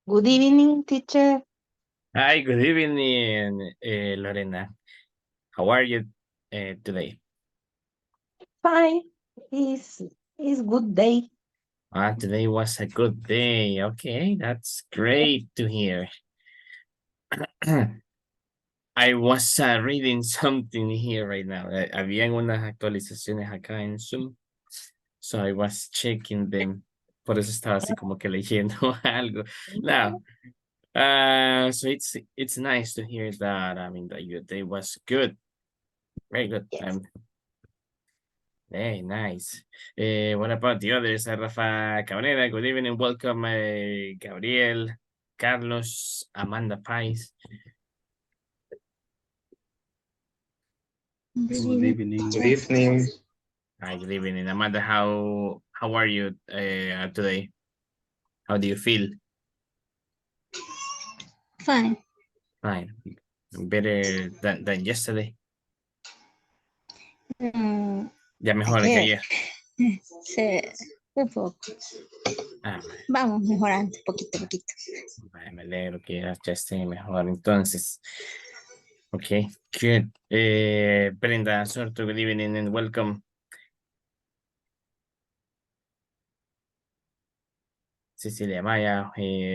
Good evening, teacher. Hi, good evening, Lorena. How are you today? Fine. It's good day. Today was a good day. Okay, that's great to hear. I was reading something here right now. Habían unas actualizaciones acá en Zoom. So I was checking them. Por eso estaba así como que leyendo algo. Now, so it's nice to hear that. I mean, that your day was good. Very good. Yes. Hey, nice. What about the others? Rafa Cabrera, good evening. Welcome, Gabriel, Carlos, Amanda Pais. Good evening. Good evening. Hi, good evening. Amanda, how are you today? How do you feel? Fine. Fine. Better than yesterday. Ya mejor que Ayer. ayer. Sí, un poco. Ah, Vamos mejorando, poquito, poquito. me alegro que ya esté mejor entonces. Okay, good. Brenda Sorto, good evening and welcome. Cecilia Maya,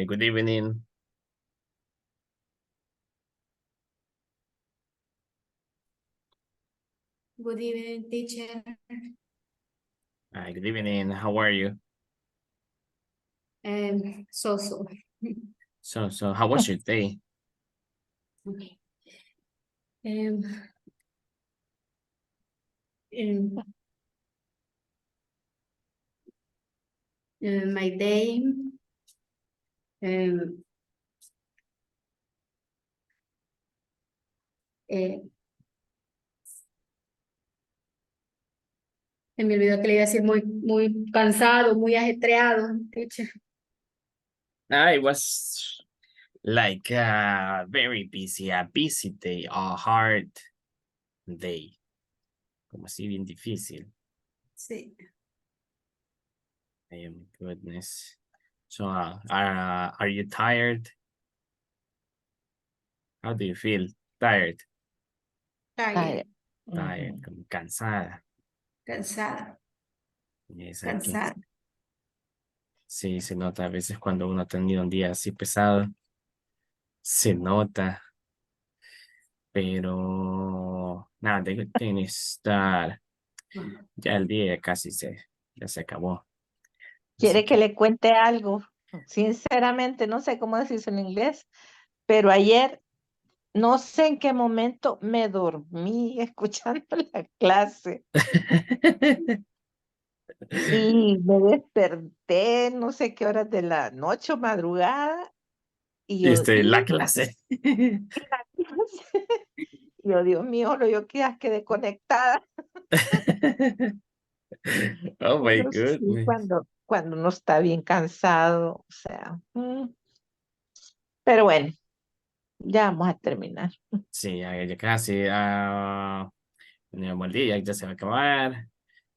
good evening. Good evening, teacher. Good evening. How are you? So. So how was your day? Okay. Um, my day, se me olvidó que le iba a decir muy cansado, muy ajetreado, teacher. I was like very busy, a busy day, a hard day. Como así bien difícil. Sí. Oh my goodness. So are you tired? How do you feel? Tired. Tired. Tired, como cansada. Cansada. Yes, Cansada. Sí, se nota a veces cuando uno ha tenido un día así pesado. Se nota. Pero nada, de estar. Ya el día casi ya se acabó. Así ¿Quiere que le cuente algo? Sinceramente, no sé cómo decirse en inglés, pero ayer no sé en qué momento me dormí escuchando la clase y me desperté no sé qué horas de la noche o madrugada y yo, La clase. yo, Dios mío, yo quedé conectada. Oh my Pero sí, goodness. cuando uno está bien cansado, o sea, pero bueno, ya vamos a terminar. Sí, ya casi. Tenemos el día, ya se va a acabar.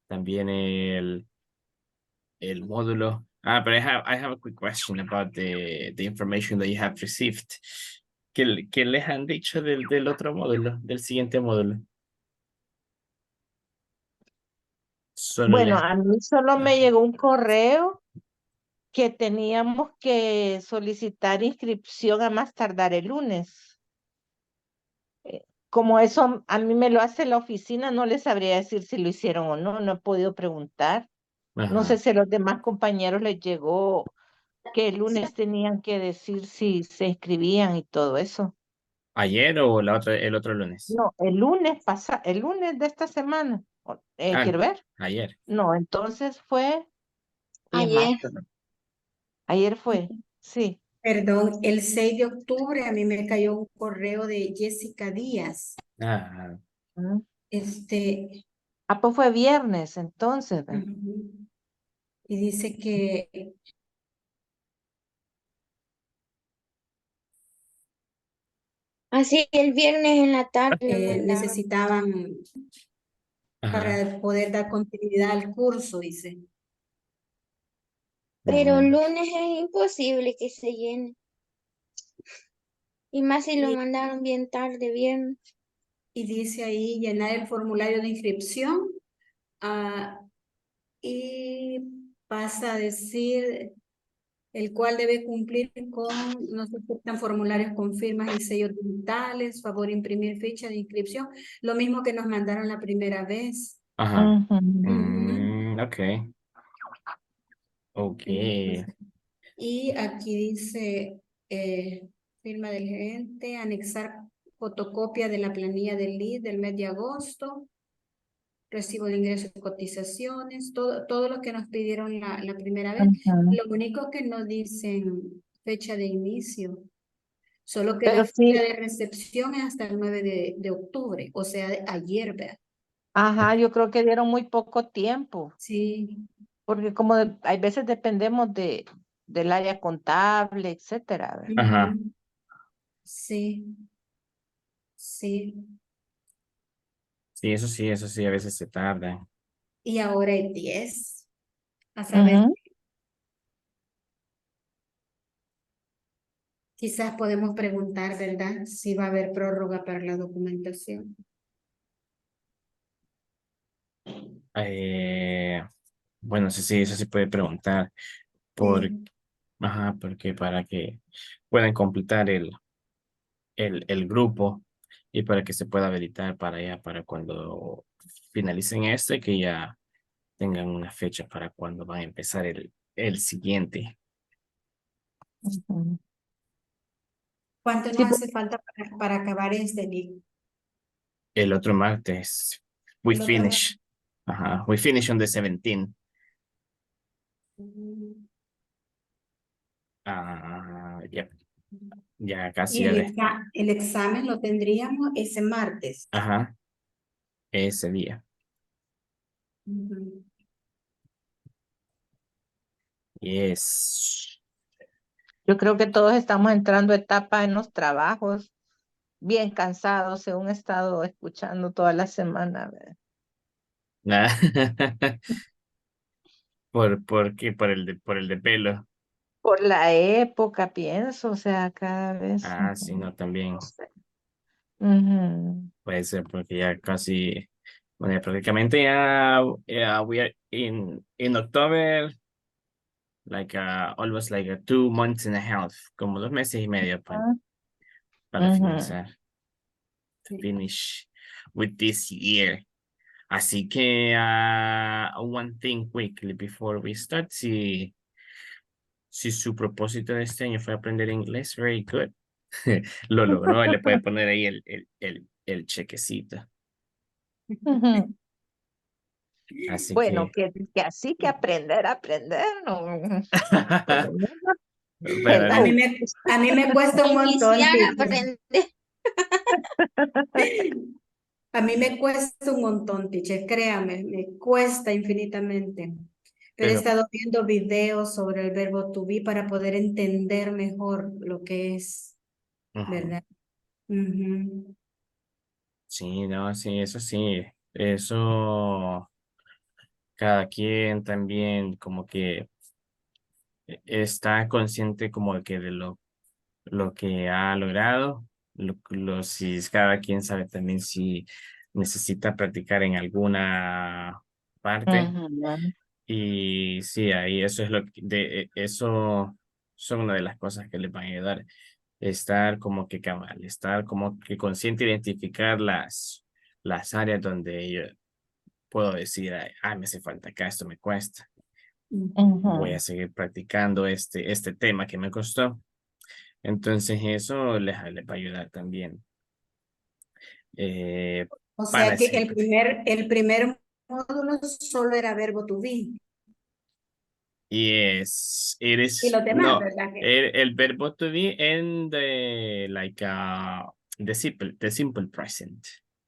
También el módulo. But I have a quick question about the information that you have received. ¿Qué les han dicho del otro módulo, del siguiente módulo? Solo Bueno, les... a mí solo me llegó un correo que teníamos que solicitar inscripción a más tardar el lunes. Como eso a mí me lo hace la oficina, no les sabría decir si lo hicieron o no, no he podido preguntar. No sé Ajá. si a los demás compañeros les llegó que el lunes tenían que decir si se inscribían y todo eso. ¿Ayer o el otro lunes? No, el lunes de esta semana. Ah, ¿Quiero ver? ayer. No, entonces fue, y es más, Ayer. ayer fue, sí. Perdón, el 6 de octubre a mí me cayó un correo de Jessica Díaz. Ah, Mm. Este, Pues fue viernes, entonces, ¿ve? y dice que Así el viernes en la tarde lo mandaron. necesitaban ajá. para poder dar continuidad al curso, dice. Pero Mm. lunes es imposible que se llene. Y más si lo Y, mandaron bien tarde, bien. y dice ahí llenar el formulario de inscripción. ah, y pasa a decir el cual debe cumplir con, no se aceptan formularios con firmas y sellos digitales, favor imprimir ficha de inscripción, lo mismo que nos mandaron la primera vez. Ajá. Ujú. Ok. Ok. Entonces, y aquí dice firma del gerente, anexar fotocopia de la planilla del lead del mes de agosto, recibo de ingresos y cotizaciones, todo lo que nos pidieron la primera vez. Ujú. Lo único que no dicen fecha de inicio, solo que Pero la fecha sí, de recepción es hasta el 9 de octubre, o sea, ayer, ¿verdad? ajá, yo creo que dieron muy poco tiempo, Sí. porque como hay veces dependemos del área contable, etcétera, ¿verdad? Ajá. Ujú. Sí, sí. Sí, eso sí, a veces se tarda. Y ahora es 10. A saber, Ujú. quizás podemos preguntar, ¿verdad? Si va a haber prórroga para la documentación. Eh, bueno, sí, sí, eso sí puede preguntar. Por, Sí. ajá, porque para que puedan completar el grupo y para que se pueda habilitar para allá, para cuando finalicen este, que ya tengan una fecha para cuando van a empezar el siguiente. Ujú. ¿Cuánto Sí, nos hace falta para acabar este día? El otro martes, we El otro. finish. Ajá, we finish on the 17th. Ah, yep, ya Y casi ya de, el examen lo tendríamos ese martes. ajá, ese día. Ujú. Yes. yo creo que todos estamos entrando a etapa en los trabajos, bien cansados, según he estado escuchando toda la semana, ¿verdad? Nah. ¿Por qué? Por el de pelo. Por la época, pienso, o sea, cada vez, Ah, sí, no, no también sé. Ujú. puede ser porque ya casi, bueno, ya prácticamente ya we are in October, like almost like a 2 months and a half, como 2 meses y medio para Ujú. finalizar, to Sí. finish with this year. Así que, one thing quickly before we start, si su propósito de este año fue aprender inglés, very good. Lo logró y le puede poner ahí el chequecito. Ujú. Así Bueno, que, que así que aprender, aprender, no, por lo menos, pero A mí hello. me, a mí me cuesta un montón, Iniciar a teacher. aprender. A mí me cuesta un montón, teacher, créame, me cuesta infinitamente. Pero he pero, estado viendo videos sobre el verbo to be para poder entender mejor lo que es, ujú. ¿verdad? Ujú. Sí, no, sí, eso sí, eso cada quien también como que está consciente como de que de lo que ha logrado, si cada quien sabe también si necesita practicar en alguna parte. Ujú. Y sí, ahí eso es eso son una de las cosas que les van a ayudar. Estar como que cabal, estar como que consciente, identificar las áreas donde yo puedo decir, ay, me hace falta acá, esto me cuesta. Voy a Ujú. seguir practicando este tema que me costó. Entonces eso les va a ayudar también eh, O para sea que seguir practicando. el primer módulo solo era verbo to be. Yes, it Y is. los demás, No, ¿verdad? el verbo to be en the simple present.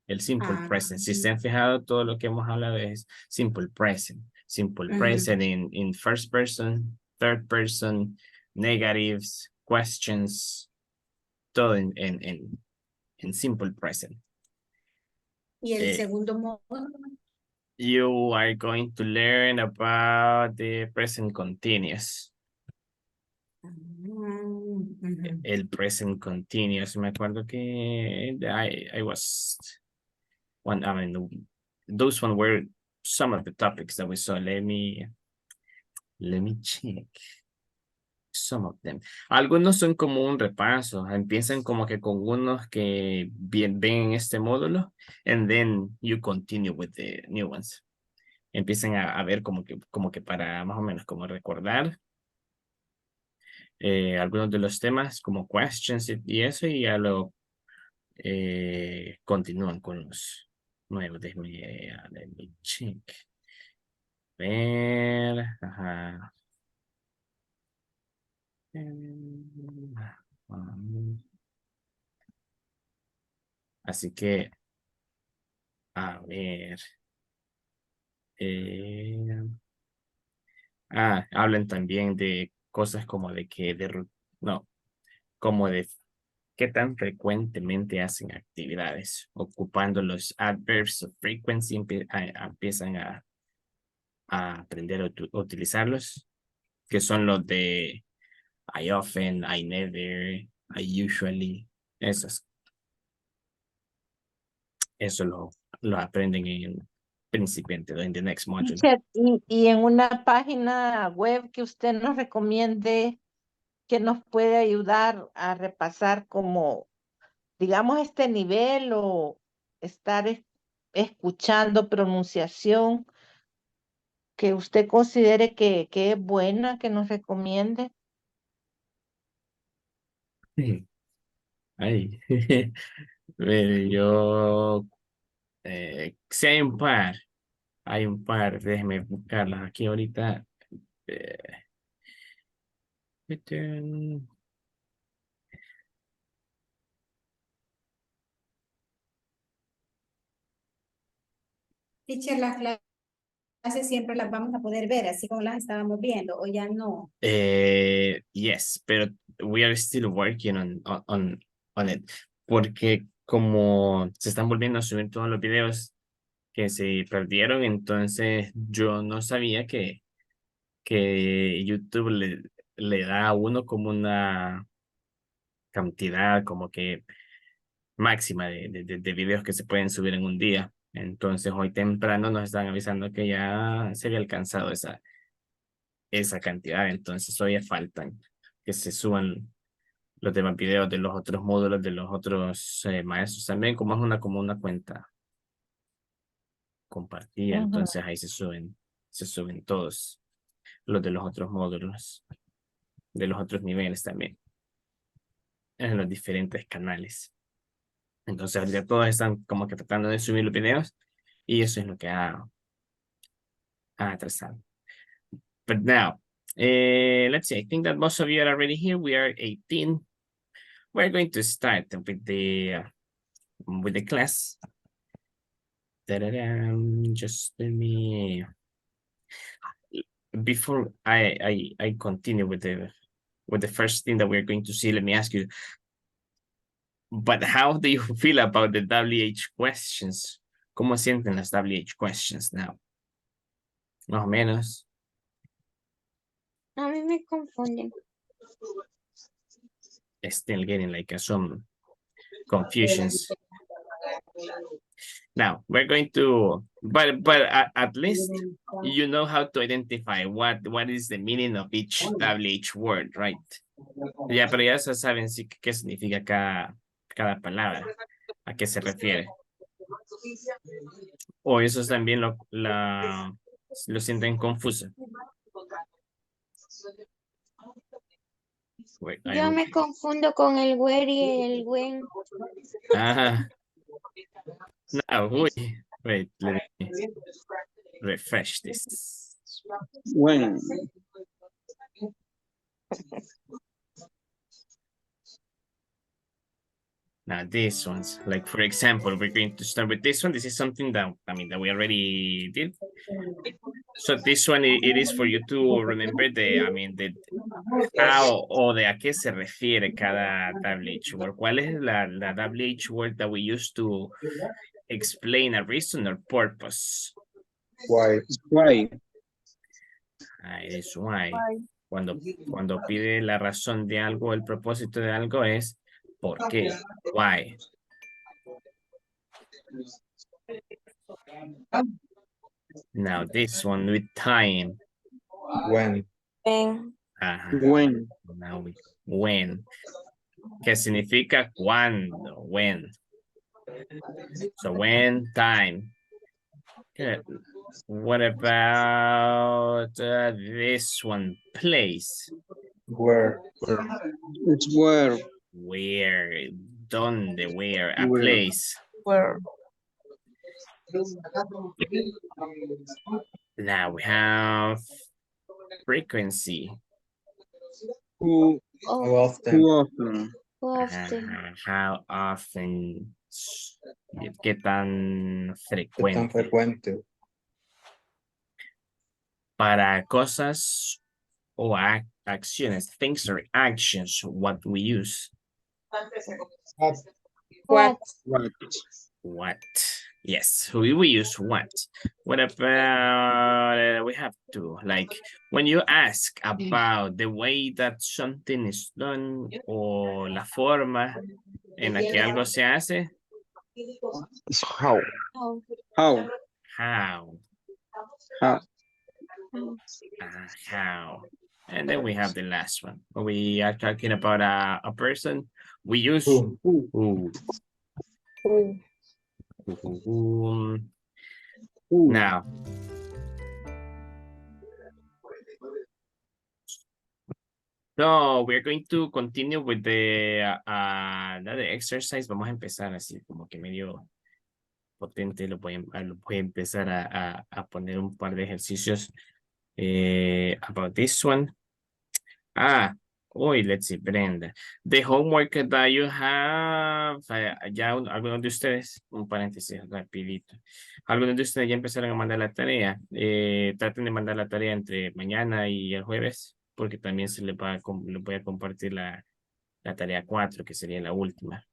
El simple Ah, present. Si se han fijado, todo lo que hemos hablado es simple present. Simple ujú. present in first person, third person, negatives, questions, todo en simple present. Y el Eh, segundo módulo. you are going to learn about the present continuous. Ujú. El present continuous. Me acuerdo que I was one. I mean, those one were some of the topics that we saw. Let me check some of them. Algunos son como un repaso. Empiezan como que con unos que bien ven en este módulo, and then you continue with the new ones. Empiezan a ver como que para más o menos como recordar algunos de los temas como questions y eso, y ya lo continúan con los nuevos. Let me check. Ver, ajá. Así que, a ver. Hablan también de cosas como de que, no, como de qué tan frecuentemente hacen actividades, ocupando los adverbs of frequency, empiezan a aprender a utilizarlos, que son los de I often, I never, I usually, esos, eso lo aprenden en principiante, en the next module. Teacher, y en una página web que usted nos recomiende que nos puede ayudar a repasar como, digamos, este nivel o estar escuchando pronunciación que usted considere que es buena, que nos recomiende. Sí. Ay, yo, sí hay un par, déjeme buscarlas aquí ahorita. Eh, Teacher, las clases siempre las vamos a poder ver, así como las estábamos viendo, o ya no. Yes, pero we are still working on it. Porque como se están volviendo a subir todos los videos que se perdieron, entonces yo no sabía que YouTube le da a uno como una cantidad como que máxima de videos que se pueden subir en un día. Entonces hoy temprano nos están avisando que ya se había alcanzado esa cantidad. Entonces hoy faltan que se suban los demás videos de los otros módulos de los otros maestros también, como una cuenta compartida. Ujú. Entonces ahí se suben todos los de los otros módulos, de los otros niveles también, en los diferentes canales. Entonces ya todos están como que tratando de subir los videos y eso es lo que ha atrasado. But now, let's see, I think that most of you are already here. We are 18. We're going to start with the class. Just let me, before I continue with the first thing that we're going to see, let me ask you, but how do you feel about the WH questions? ¿Cómo sienten las WH questions now? Más o menos. A mí me confunden. Still getting like some confusions. Now we're going to, but at least you know how to identify what is the meaning of each WH word, right? Ya, pero ya saben sí qué significa cada palabra, a qué se refiere. O eso también lo sienten confuso. Wait, Yo me confundo con el where y el when. Ah, now, wait, let me refresh this. When. Now these ones, like for example, we're going to start with this one. This is something that, I mean, that we already did. So this one, it is for you to remember the how o de a qué se refiere cada WH word. ¿Cuál es la WH word that we use to explain a reason or purpose? Why? Why? It is why. Cuando pide la razón de algo, el propósito de algo es ¿por qué? Why? Now this one with time. When. Ajá. When. Now with when. ¿Qué significa cuándo? When. So when, time. Good. What about this one? Place. Where. It's where. Where? ¿Dónde? Where? A Where. place. Now we have frequency. Who, How Of, often. who often. often. How often? ¿Qué tan ¿Qué tan frecuente? frecuente? Para cosas o acciones, things or actions, what we use. What? What? What? Yes, we use what. What about, we have to, like, when you ask about the way that something is done o la forma en la que algo se hace, It's how. How? How. how, How. how. And then we have the last one. When we are talking about a person, we use Who. who. Who? Who. Who. Now, so we're going to continue with the another exercise. Vamos a empezar así como que medio potente. Lo voy a empezar a poner un par de ejercicios about this one. Let's see, Brenda. The homework that you have, ya algunos de ustedes, un paréntesis rapidito. Algunos de ustedes ya empezaron a mandar la tarea. Traten de mandar la tarea entre mañana y el jueves, porque también se les voy a compartir la tarea 4, que sería la última.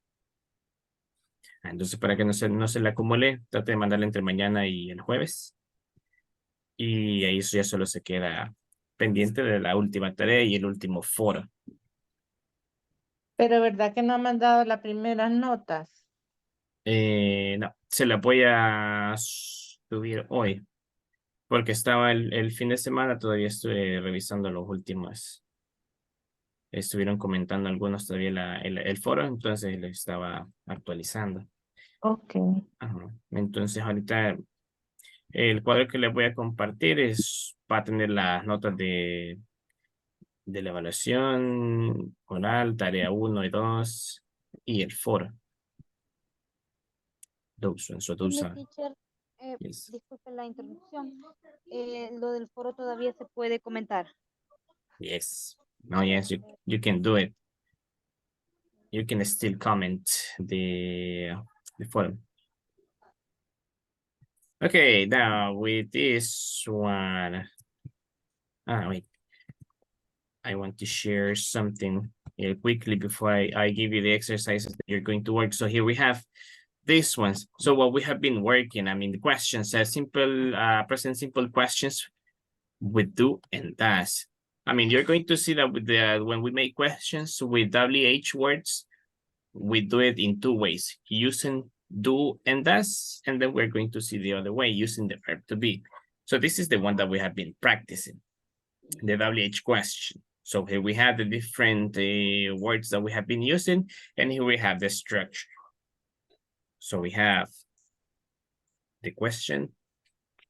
Entonces, para que no se la acumule, trate de mandarla entre mañana y el jueves. Y ahí eso ya solo se queda pendiente de la última tarea y el último foro. Pero ¿verdad que no han mandado las primeras notas? No, se la voy a subir hoy, porque estaba el fin de semana, todavía estuve revisando los últimos. Estuvieron comentando algunos todavía el foro, entonces lo estaba actualizando. Ok. Ajá. Entonces ahorita el cuadro que les voy a compartir va a tener las notas de la evaluación oral, tarea 1 y 2 y el foro. Those ones, so those Dime, are, teacher, yes. disculpe la interrupción. Lo del foro todavía se puede comentar. Yes. No, yes, you can do it. You can still comment the forum. Okay, now with this one. Wait. I want to share something quickly before I give you the exercises that you're going to work. So here we have these ones. So what we have been working, I mean, the questions are simple, present simple questions with do and does. I mean, you're going to see that with when we make questions with WH words, we do it in two ways, using do and does, and then we're going to see the other way, using the verb to be. So this is the one that we have been practicing, the WH question. So here we have the different words that we have been using, and here we have the structure. So we have the question,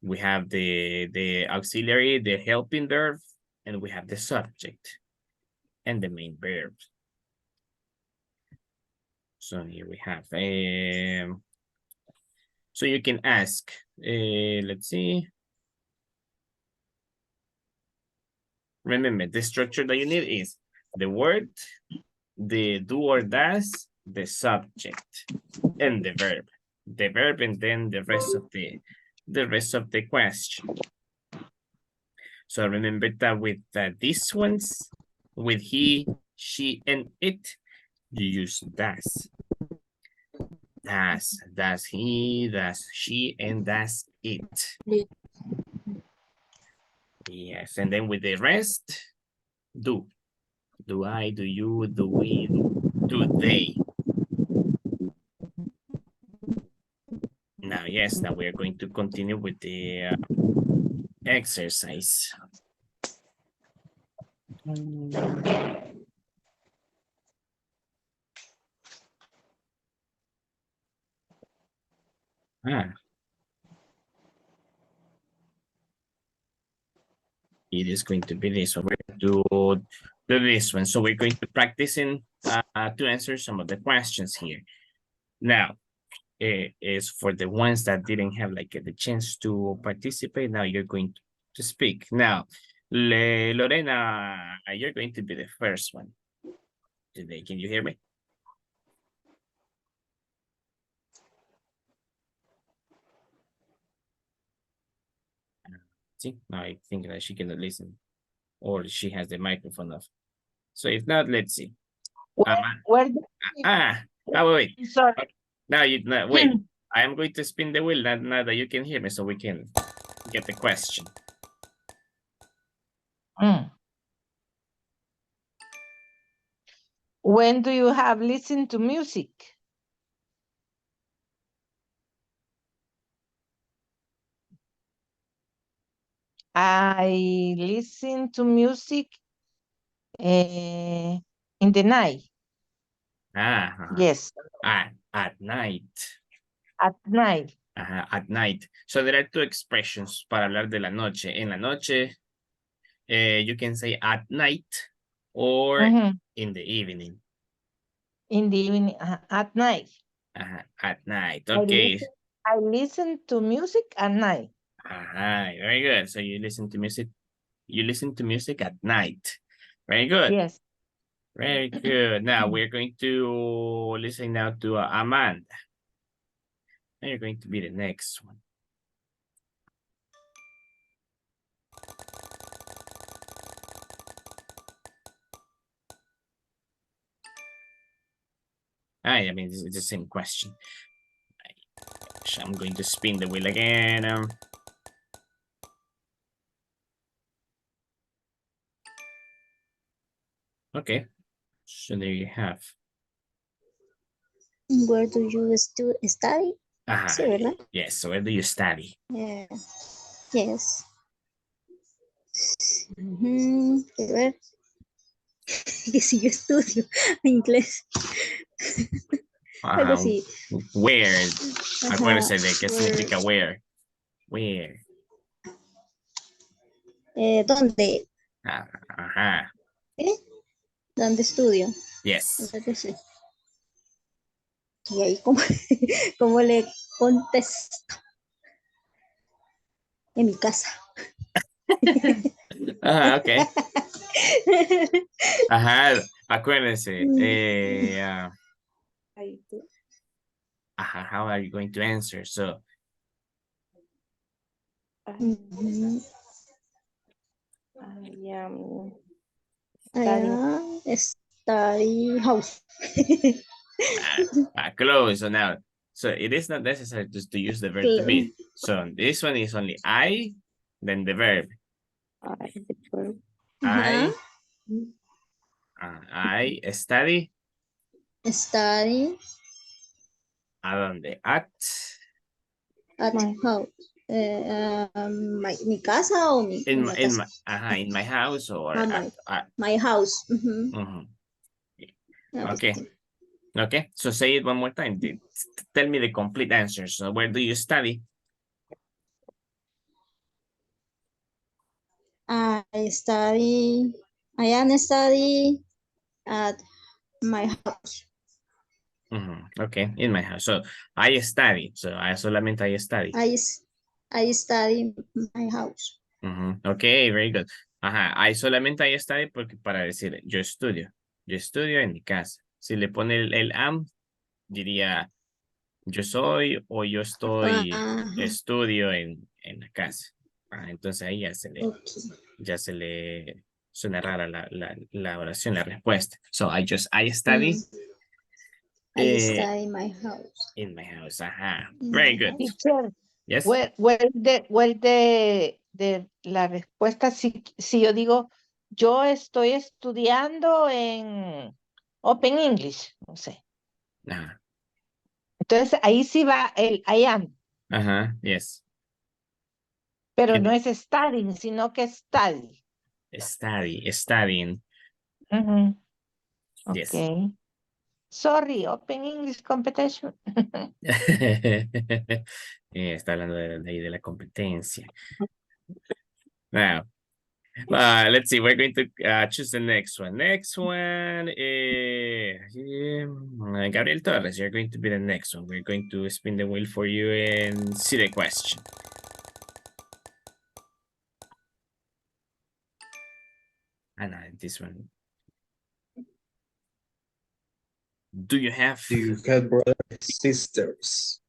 we have the auxiliary, the helping verb, and we have the subject and the main verb. So here we have, so you can ask, let's see. Remember, the structure that you need is the word, the do or does, the subject, and the verb. The verb and then the rest of the question. So remember that with these ones, with he, she, and it, you use does. Does he, does she, and does it. Yes, and then with the rest, Do. Do I, do you, do we, do they. Now, yes, now we are going to continue with the exercise. It is going to be this one. We're going to do this one. So we're going to practice in to answer some of the questions here. Now, is for the ones that didn't have like the chance to participate. Now you're going to speak. Now, Lorena, you're going to be the first one today. Can you hear me? See, I think that she cannot listen, or she has the microphone off. So if not, let's see. Where Wait. sorry. Now wait. I am going to spin the wheel now that you can hear me, so we can get the question. When do you have listened to music? I listen to music in the night. Yes. At night. At night. At night. So there are two expressions para hablar de la noche. En la noche, you can say at night or in the evening. In the evening, at night. At night, okay. I listen to music at night. Very good. So you listen to music at night. Very good. Yes. Very good. Now we're going to listen now to Amanda. And you're going to be the next one. I mean, it's the same question. I'm going to spin the wheel again. Okay, so there you have. Where do you study? Sí, ¿verdad? Yes, so where do you study? Yeah. Yes. A ver. Que si yo estudio inglés. Pero sí. Where? Acuérdese de qué significa where. Where. ¿Dónde? ¿Eh? ¿Dónde estudio? Yes. Y ahí, ¿cómo le contesto? En mi casa. Okay. Acuérdense. How are you going to answer? So. Study house. Close. So now, so it is not necessary just to use the verb to be. So this one is only I, then the verb. I study. Study. ¿A dónde? At my house. Mi casa o mi in my house or at my house. Okay, so say it one more time. Tell me the complete answer. So where do you study? I am study at my house. Okay, in my house. So I study. So solamente I study. I study in my house. Okay, very good. I solamente I study porque para decir yo estudio. Yo estudio en mi casa. Si le pone el am, diría yo soy o yo estoy estudio en la casa. Entonces ahí ya se le suena rara la oración, la respuesta. So I study. I study in my house. In my house, Very good. Teacher, yes. Where la respuesta si yo digo yo estoy estudiando en Open English, no sé. Ajá. Entonces ahí sí va el I am, Ajá, yes. pero no And es studying, sino que study. studying. Ujú. Yes. Ok. Sorry, Open English Competition. Está hablando de la ley de la competencia. Now, let's see. We're going to choose the next one. Next one, Gabriel Torres. You're going to be the next one. We're going to spin the wheel for you and see the question. And this one. Do you have? Do you have brothers and sisters?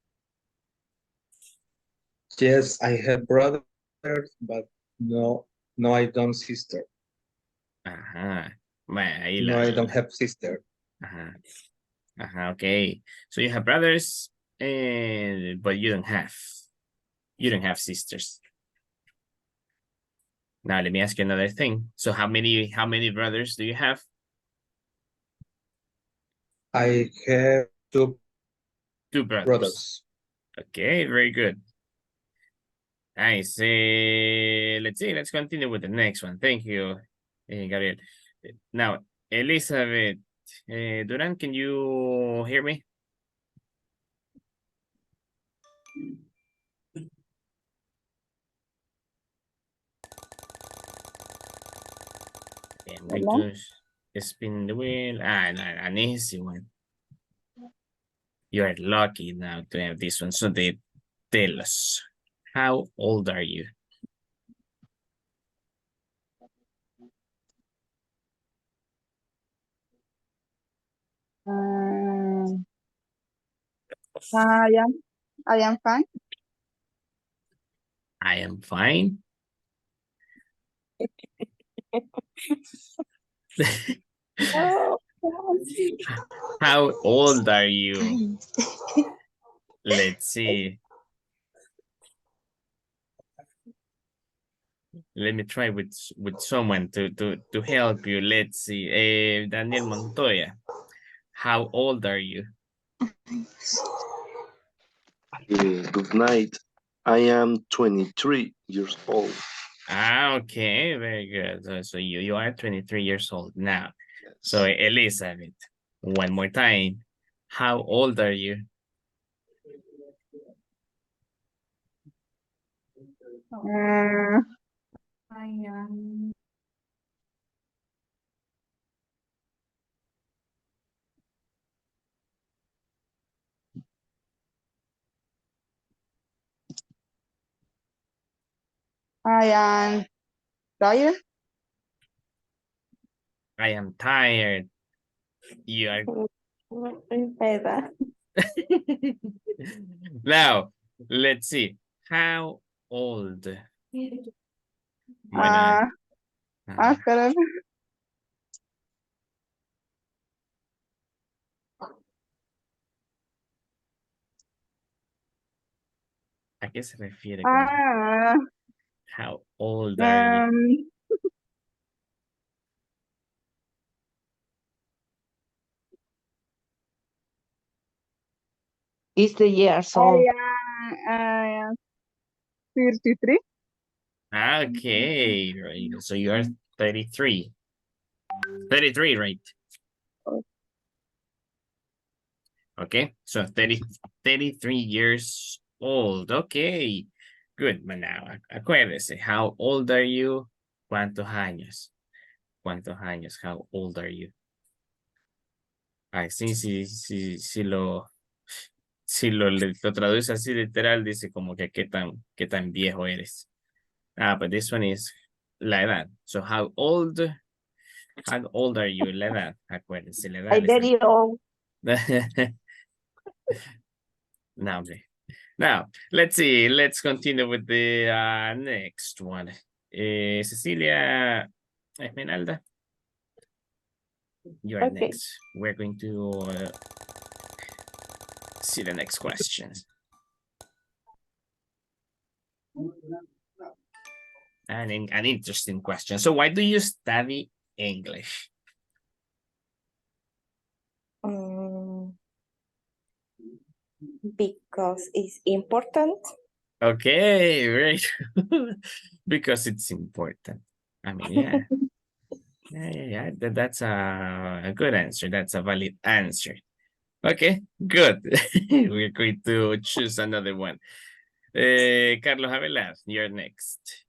Yes, I have brothers, but no, I don't sister. Ajá. Bueno, ahí No, I don't have sister. Ajá. Ajá, okay. So you have brothers, but you don't have sisters. Now let me ask you another thing. So how many brothers do you have? I have two brothers. Okay, very good. Nice. Let's see. Let's continue with the next one. Thank you, Gabriel. Now, Elizabeth Duran, can you hear me? Okay, I'm going to spin the wheel. An easy one. You are lucky now to have this one. So they tell us, how old are you? I am fine. I am fine. Oh, How old are you? Let's see. Let me try with someone to help you. Let's see. Daniel Montoya. How old are you? Good night. I am 23 years old. Okay, very good. So you are 23 years old now. Yes. So Elizabeth, one more time. How old are you? I am I am tired. I am tired. You are. Now, let's see. How old? Bueno, Espera. ¿a qué se refiere con how old are you? Is the years old. I am 33. Okay, right. So you're 33. 33, right? Okay, so 33 years old. Okay, good. But now, acuérdese, how old are you? ¿Cuántos años? ¿Cuántos años? How old are you? Así, si lo traduce así literal, dice como que qué tan viejo eres. But this one is la edad. So how old are you? La edad. Acuérdense, la edad. I'm very old. No, now, let's see. Let's continue with the next one. Cecilia Esmeralda, you are Okay. next. We're going to see the next questions. An interesting question. So why do you study English? Because it's important. Okay, very good. Because it's important. I mean, yeah. Yeah. That's a good answer. That's a valid answer. Okay, good. We're going to choose another one. Carlos Avelar, you're next.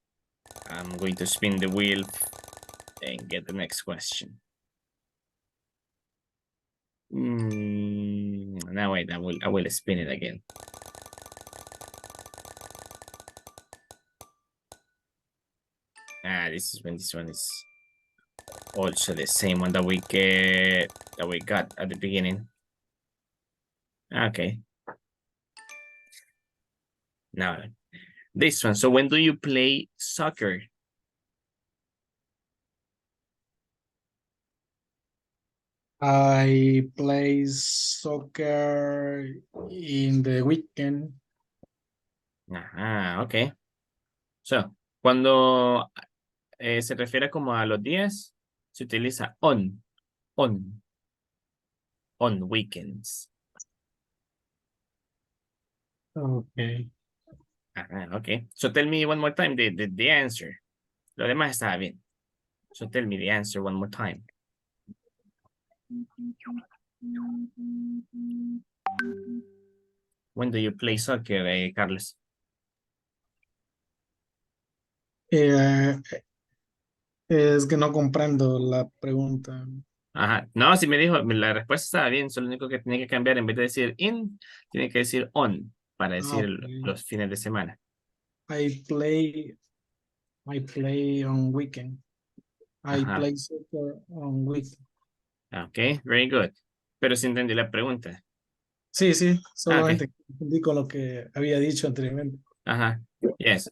I'm going to spin the wheel and get the next question. Now wait, I will spin it again. This one is also the same one that we got at the beginning. Okay. Now this one. So when do you play soccer? I play soccer in the weekend. Ajá, ok. So, cuando se refiere como a los días, se utiliza on weekends. Okay. Ajá, ok. So tell me one more time the answer. Lo demás estaba bien. So tell me the answer one more time. When do you play soccer, Carlos? Es que no comprendo la pregunta. Ajá. No, si me dijo, la respuesta estaba bien. Solo lo único que tenía que cambiar, en vez de decir in, tiene que decir on para decir Okay. los fines de semana. I play on weekend. I Ajá. play soccer on weekend. Ok, very good. Pero sí entendí la pregunta. Sí, Okay. solamente entendí con lo que había dicho anteriormente. Ajá, yes.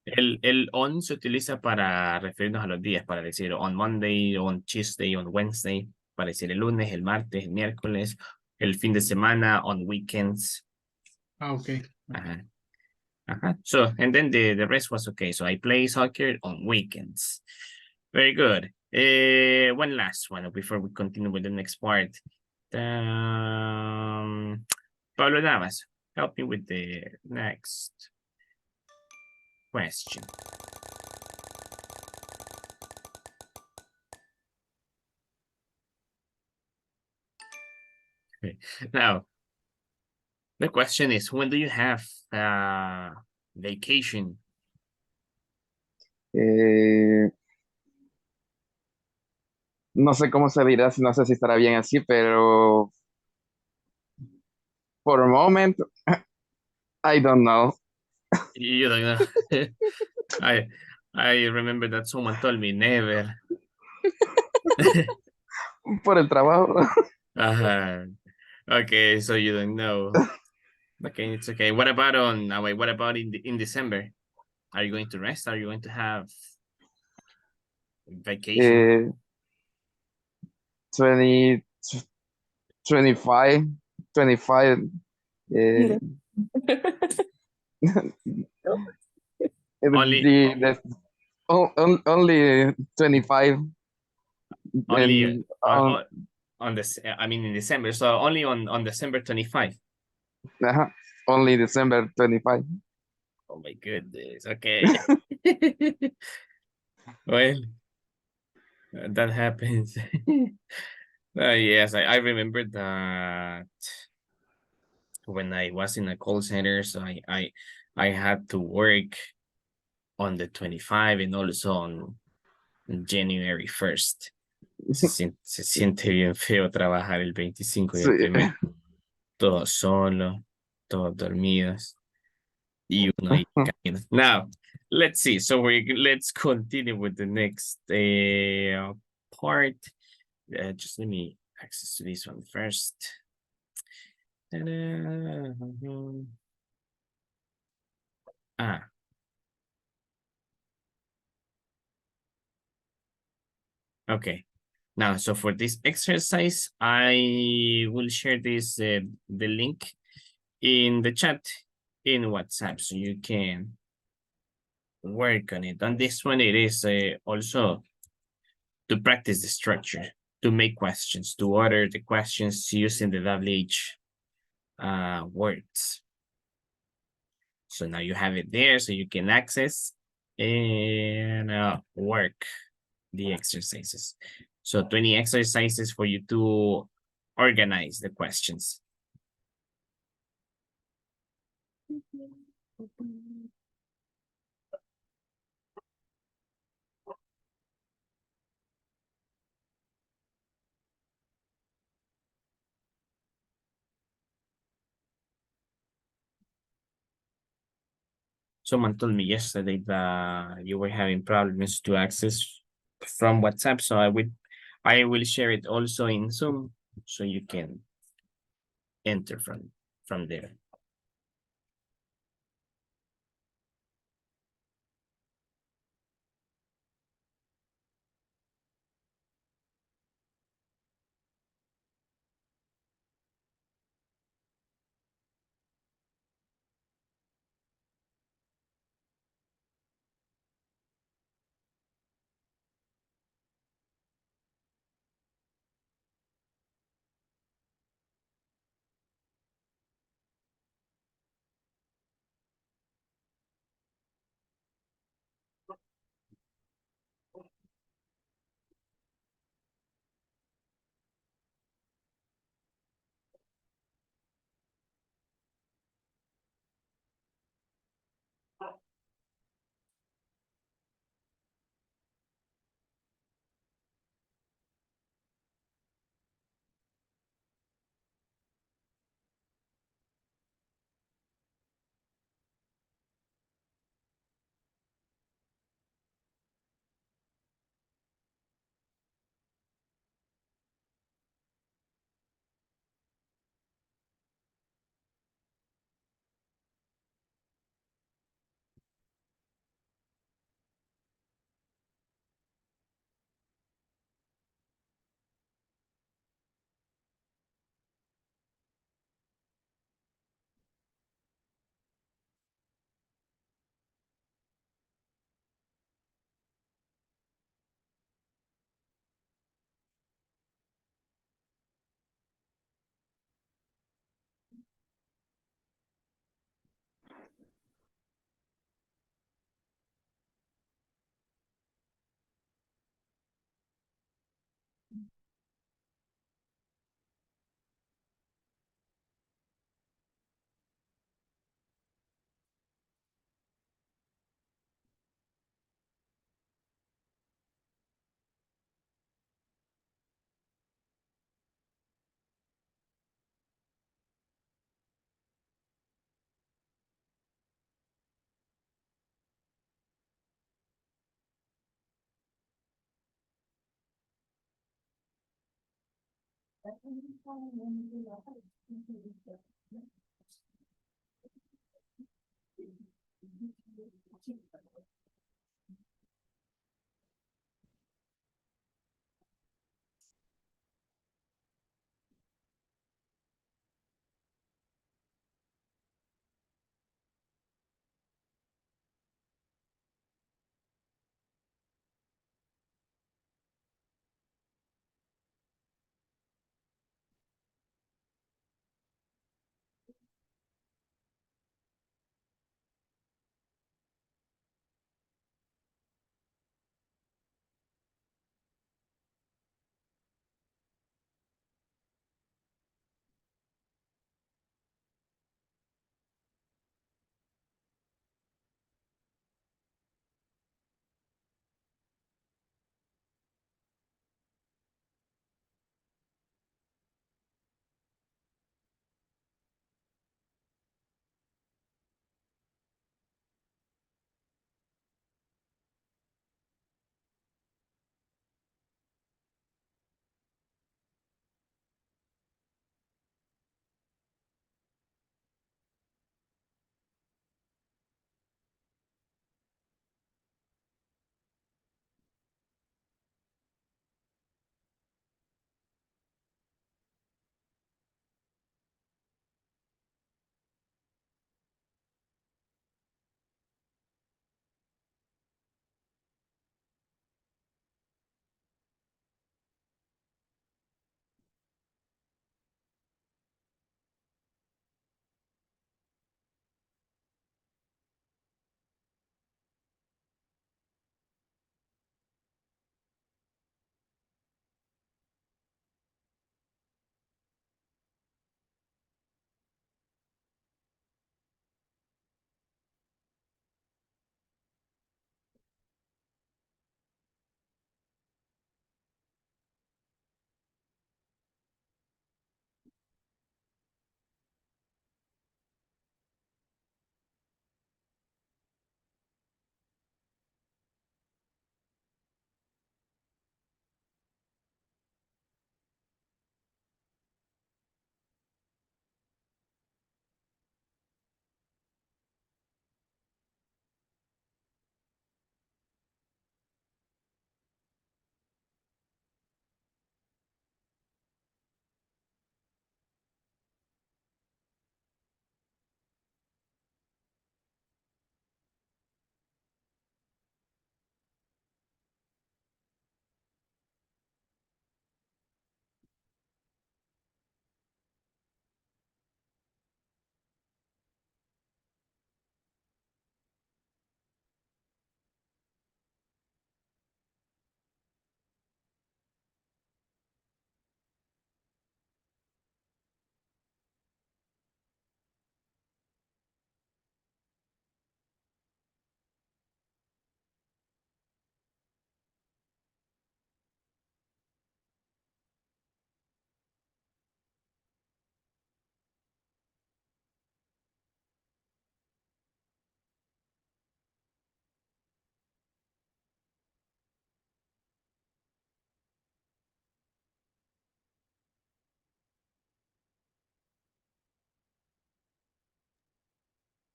El on se utiliza para referirnos a los días, para decir on Monday, on Tuesday, on Wednesday, para decir el lunes, el martes, el miércoles, el fin de semana, on weekends. Okay. Ajá. Ajá. So, and then the rest was okay. So I play soccer on weekends. Very good. One last one before we continue with the next part. Pablo Navas, help me with the next question. Okay. Now, the question is, when do you have vacation? No sé cómo se dirá, no sé si estará bien así, pero for a moment, I don't know. You don't know. I remember that someone told me never. Por el trabajo. Okay, so you don't know. Okay, it's okay. What about what about in December? Are you going to rest? Are you going to have vacation? 20, 25, 25. Only 25. Only on this, I mean in December. So only on December 25. Only December 25. Oh my goodness. Okay. Well, that happens. Yes, I remember that when I was in a call center, so I had to work on the 25 and also on January 1st. Se siente bien feo trabajar el 25 y el primero. Todos solos, todos dormidos. Y uno ahí caminando. Now, let's see. So let's continue with the next part. Just let me access to this one first. Okay. Now, so for this exercise, I will share this the link in the chat in WhatsApp, so you can work on it. On this one, it is also to practice the structure, to make questions, to order the questions using the WH words. So now you have it there, so you can access and work the exercises. So 20 exercises for you to organize the questions. Someone told me yesterday that you were having problems to access from WhatsApp, so I will share it also in Zoom so you can enter from there.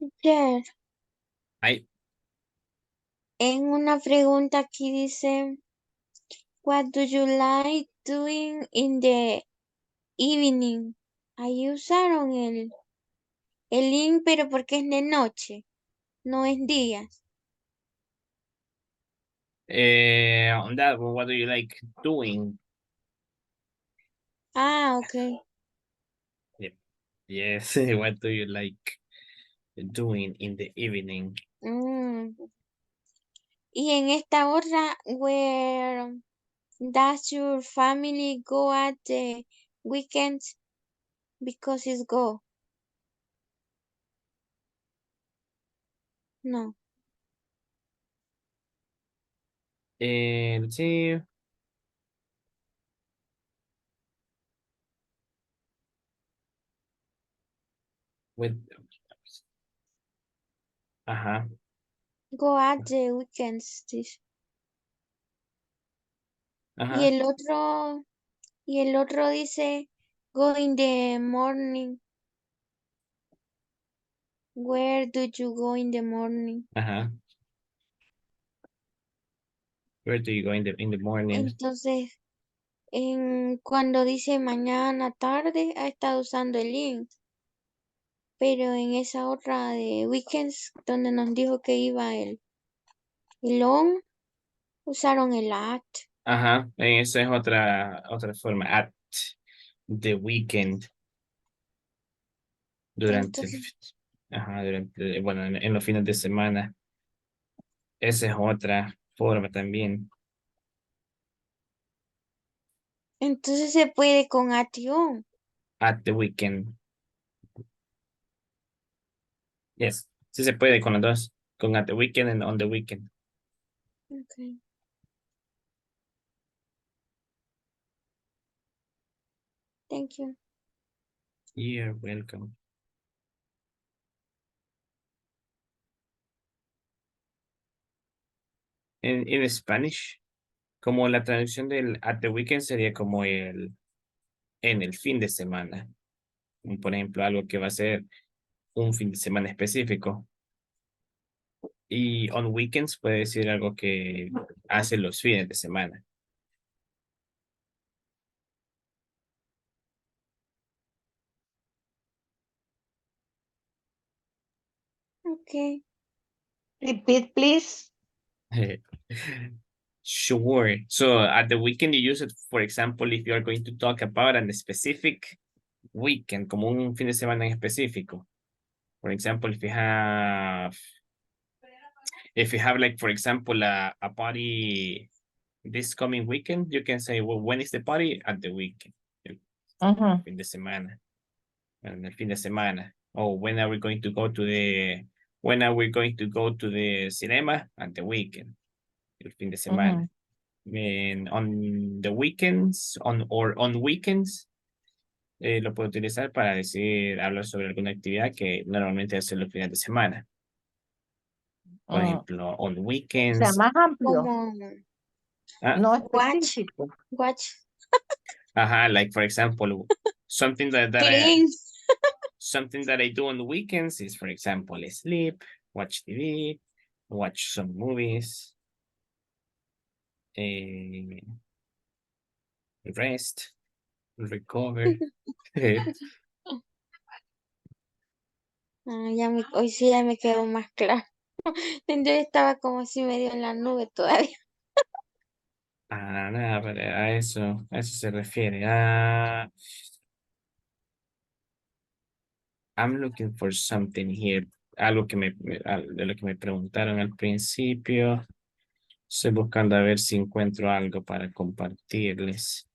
Teacher, Ay, en una pregunta aquí dice, what do you like doing in the evening? Ahí usaron el in, pero porque es de noche, no es días. on that one, what do you like doing? Ah, ok. Yep. Yes, what do you like doing in the evening? Mm. Y en esta otra, where does your family go at the weekends? Because it's go. No. Let's see. With, ajá, Go at the weekends. Dice. Y ajá, el otro dice go in the morning. Where do you go in the morning? ajá. Where do you go in the morning? Entonces, cuando dice mañana, tarde, ha estado usando el in. Pero en esa otra de weekends, donde nos dijo que iba el on, usaron el at. Ajá, esa es otra forma. At the weekend. Durante Entonces, ajá, bueno, en los fines de semana. Esa es otra forma también. entonces se puede con at y on. At the weekend. Yes. Sí se puede con los dos. Con at the weekend and on the weekend. Okay. Thank you. You're welcome. En Spanish, como la traducción del at the weekend sería como en el fin de semana. Como por ejemplo, algo que va a ser un fin de semana específico. Y on weekends puede decir algo que hace los fines de semana. Okay. Repeat, please. Sure. So at the weekend you use it, for example, if you are going to talk about a specific weekend, como un fin de semana en específico. For example, if you have like, for example, a party this coming weekend, you can say, well, when is the party? At the weekend. El fin de semana. En el fin de semana. Oh, when are we going to go to the cinema? At the weekend. El fin de semana. And on the weekends, on weekends, lo puedo utilizar para decir, hablar sobre alguna actividad que normalmente hace los fines de semana. Por ejemplo, on O sea, weekends. más amplio, Como Ah, no watch, específico. ajá, like for example, something clean. something that I do on the weekends is, for example, sleep, watch TV, watch some movies, eh, rest, recover. Hoy sí ya me quedó más claro. Entonces estaba como así medio en la nube todavía. Nada, pero a eso se refiere. I'm looking for something here. Algo de lo que me preguntaron al principio. Estoy buscando a ver si encuentro algo para compartirles.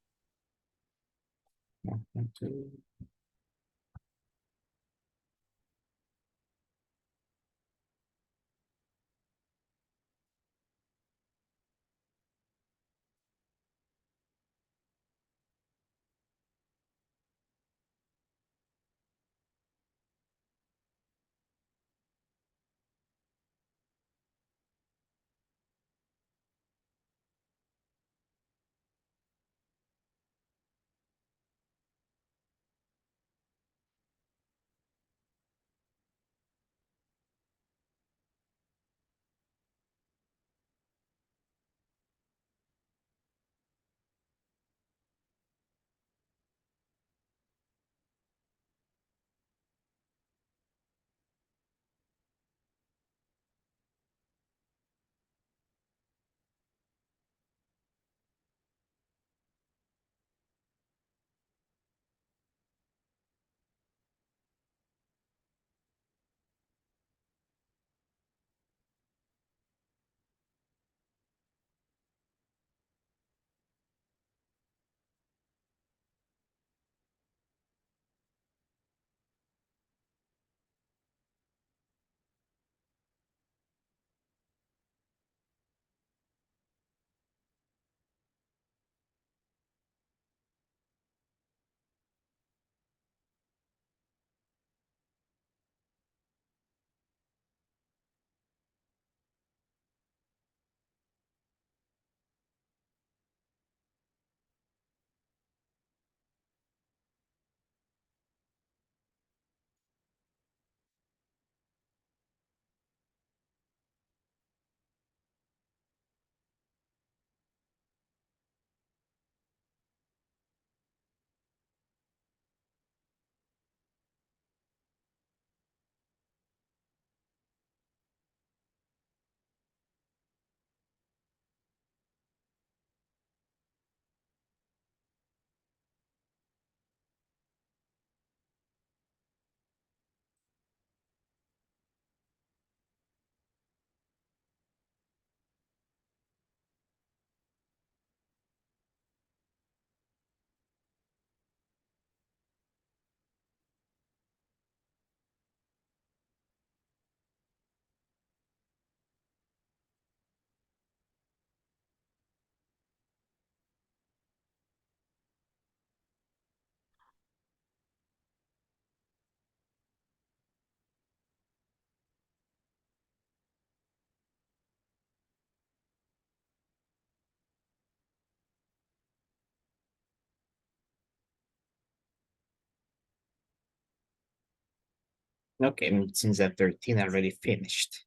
Okay, since the 13 already finished.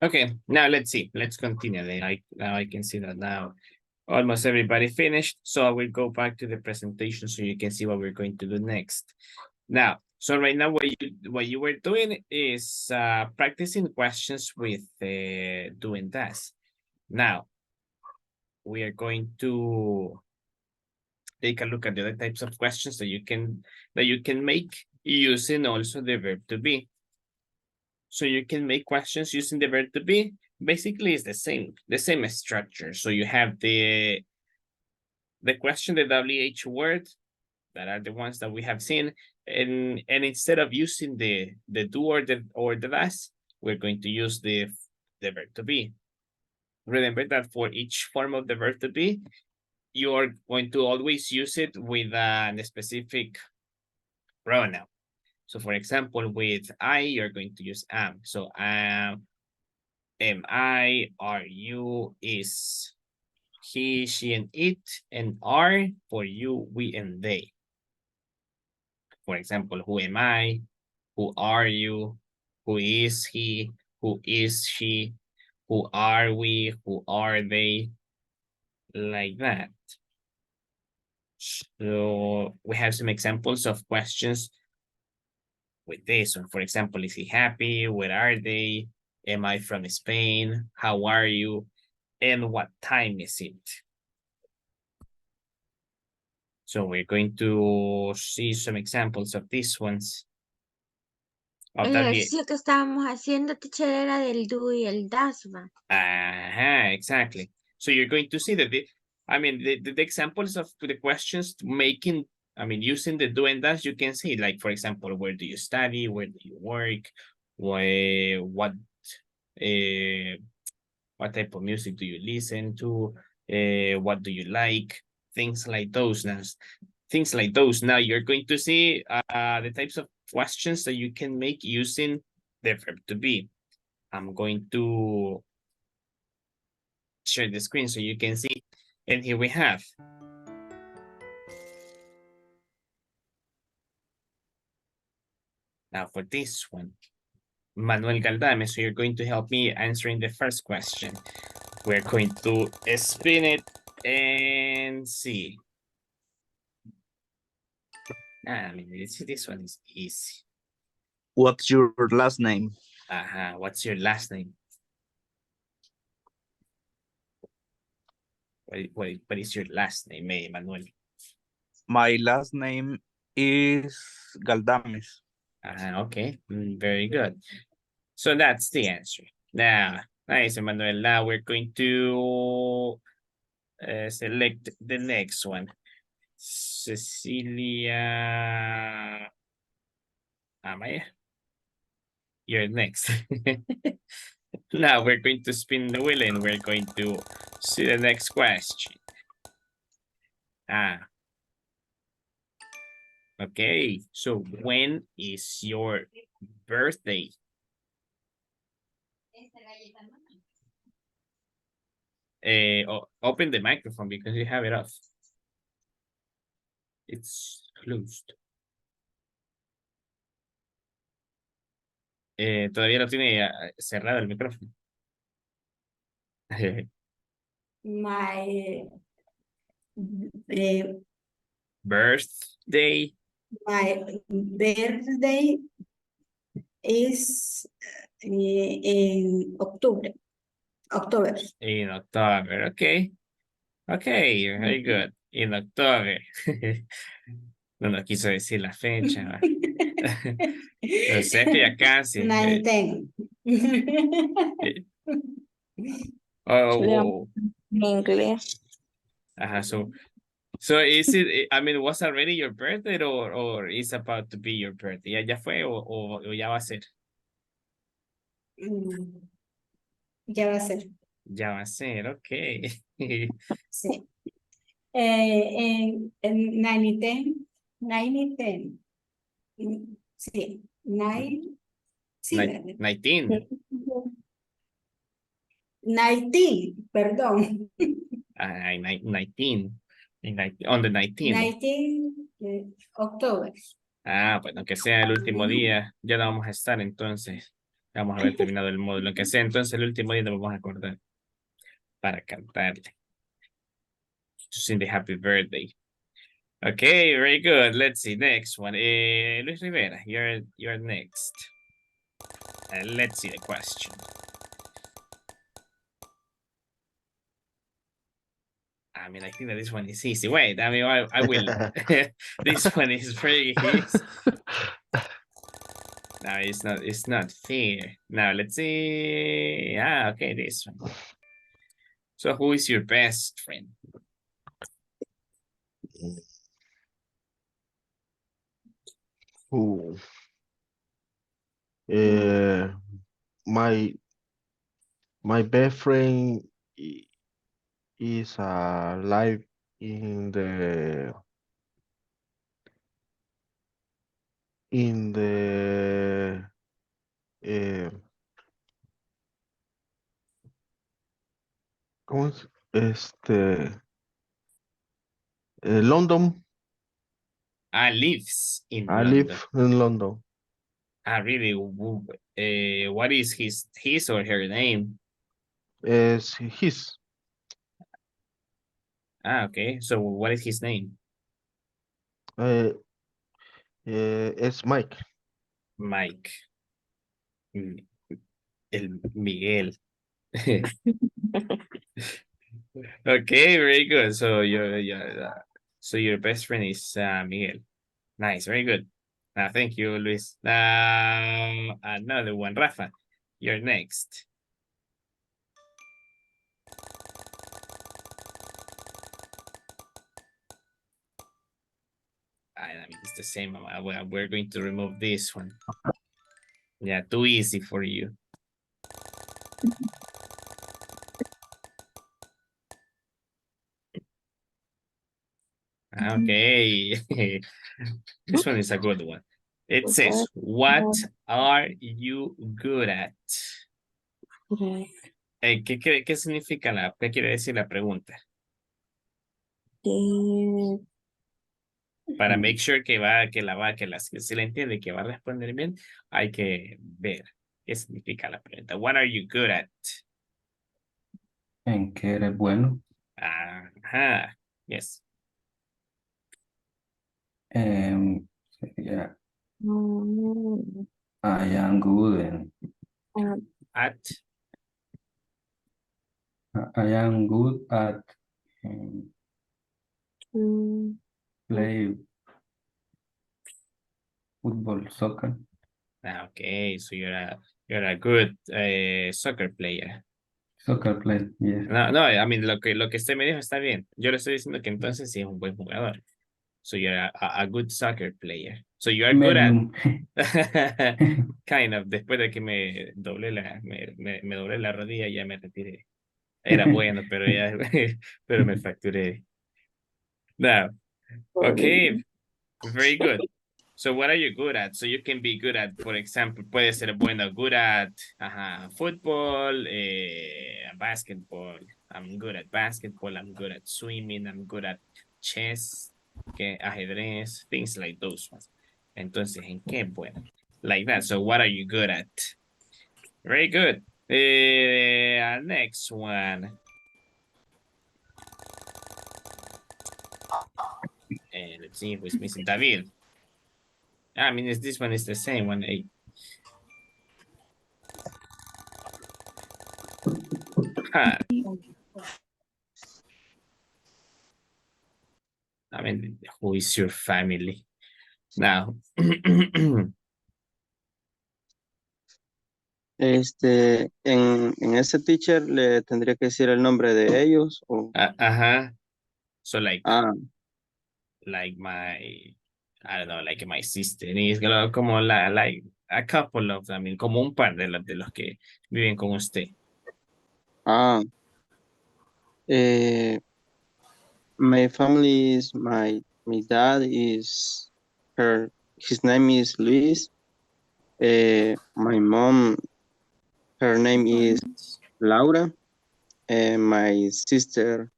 Okay, now let's see. Let's continue. Now I can see that now almost everybody finished. So I will go back to the presentation so you can see what we're going to do next. Now, so right now what you were doing is practicing questions with doing this. Now, we are going to take a look at the other types of questions that you can make using also the verb to be. So you can make questions using the verb to be. Basically, it's the same structure. So you have the question, the WH word, that are the ones that we have seen, and instead of using the do or the does, we're going to use the verb to be. Remember that for each form of the verb to be, you are going to always use it with a specific pronoun. So for example, with I, you're going to use am. So am I, are you, is he, she, and it, and are for you, we, and they. For example, who am I? Who are you? Who is he? Who is she? Who are we? Who are they? Like that. So we have some examples of questions with this one. For example, is he happy? Where are they? Am I from Spain? How are you? And what time is it? So we're going to see some examples of these ones. Of El that ejercicio que estábamos haciendo, teacher, era del do y el das, va. Exactly. So you're going to see that the examples of the questions making, using the do and does, you can see, like, for example, where do you study, where do you work, what type of music do you listen to, what do you like, things like those. Now you're going to see the types of questions that you can make using the verb to be. I'm going to share the screen so you can see. And here we have. Now for this one, Manuel Galdame, so you're going to help me answering the first question. We're going to spin it and see. This one is easy. What's your last name? What's your last name? What is your last name, Manuel? My last name is Galdames. Okay, very good. So that's the answer. Now, nice, Manuel. Now we're going to select the next one. Cecilia Amaya, you're next. Now we're going to spin the wheel and we're going to see the next question. Okay, so when is your birthday? Open the microphone because you have it off. It's closed. Todavía lo tiene cerrado el micrófono. My Birthday. My birthday is in October. In October, okay. Okay, very good. In October. No quiso decir la fecha. O sea que ya casi. 19. Oh. En inglés. So is it, was already your birthday or is about to be your birthday? ¿Ya fue o ya va a ser? Ya va a ser. Ya va a ser, ok. Sí. En 9-10. 9-10. Sí. 9. Sí. 19. 19, perdón. 19. On the 19th. 19 October. Bueno, que sea el último día, ya no vamos a estar entonces. Vamos a haber terminado el módulo. Que sea entonces el último día nos vamos a acordar para cantarle. To sing the happy birthday. Okay, very good. Let's see, next one. Luis Rivera, you're next. Let's see the question. I think that this one is easy. Wait, I will. This one is very easy. No, it's not fair. Now, let's see. Okay, this one. So, who is your best friend? Who? My best friend is live in the ¿cómo es? London. Lives in I London. live in London. Really? What is his or her name? Is his. Okay. So, what is his name? It's Mike. Mike. El Miguel. Okay, very good. So So your best friend is Miguel. Nice, very good. Thank you, Luis. Another one, Rafa. You're next. I mean, it's the same. We're going to remove this one. Yeah, too easy for you. Okay. This one is a good one. It says, what are you good at? ¿Qué significa qué quiere decir la pregunta? Para make sure que si la entiende que va a responder bien, hay que ver qué significa la pregunta. What are you good at? ¿En qué eres bueno? Ajá. Yes. Sería I am good At. I am good at play football, soccer. Okay, so you're a good soccer player. Soccer player, yes. No, I mean, lo que usted me dijo está bien. Yo le estoy diciendo que entonces sí es un buen jugador. So you're a good soccer player. So you are good at kind of. Después de que me doblé me doblé la rodilla, ya me retiré. Era bueno, pero ya pero me fracturé. Now, okay, very good. So what are you good at? So you can be good at, por ejemplo, puede ser bueno, good at football, basketball. I'm good at basketball. I'm good at swimming. I'm good at chess, ajedrez, things like those ones. Entonces, ¿en qué bueno? Like that. So what are you good at? Very good. Next one. Let's see who's missing. David. I mean, this one is the same one. Huh. I mean, who is your family? Now. En este teacher le tendría que decir el nombre de ellos o Ajá. So like my, I don't know, like my sister. Y es como like a couple of them, I mean, como un par de los que viven con usted. My family is my dad is his name is Luis. My mom, her name is Laura, and my sister,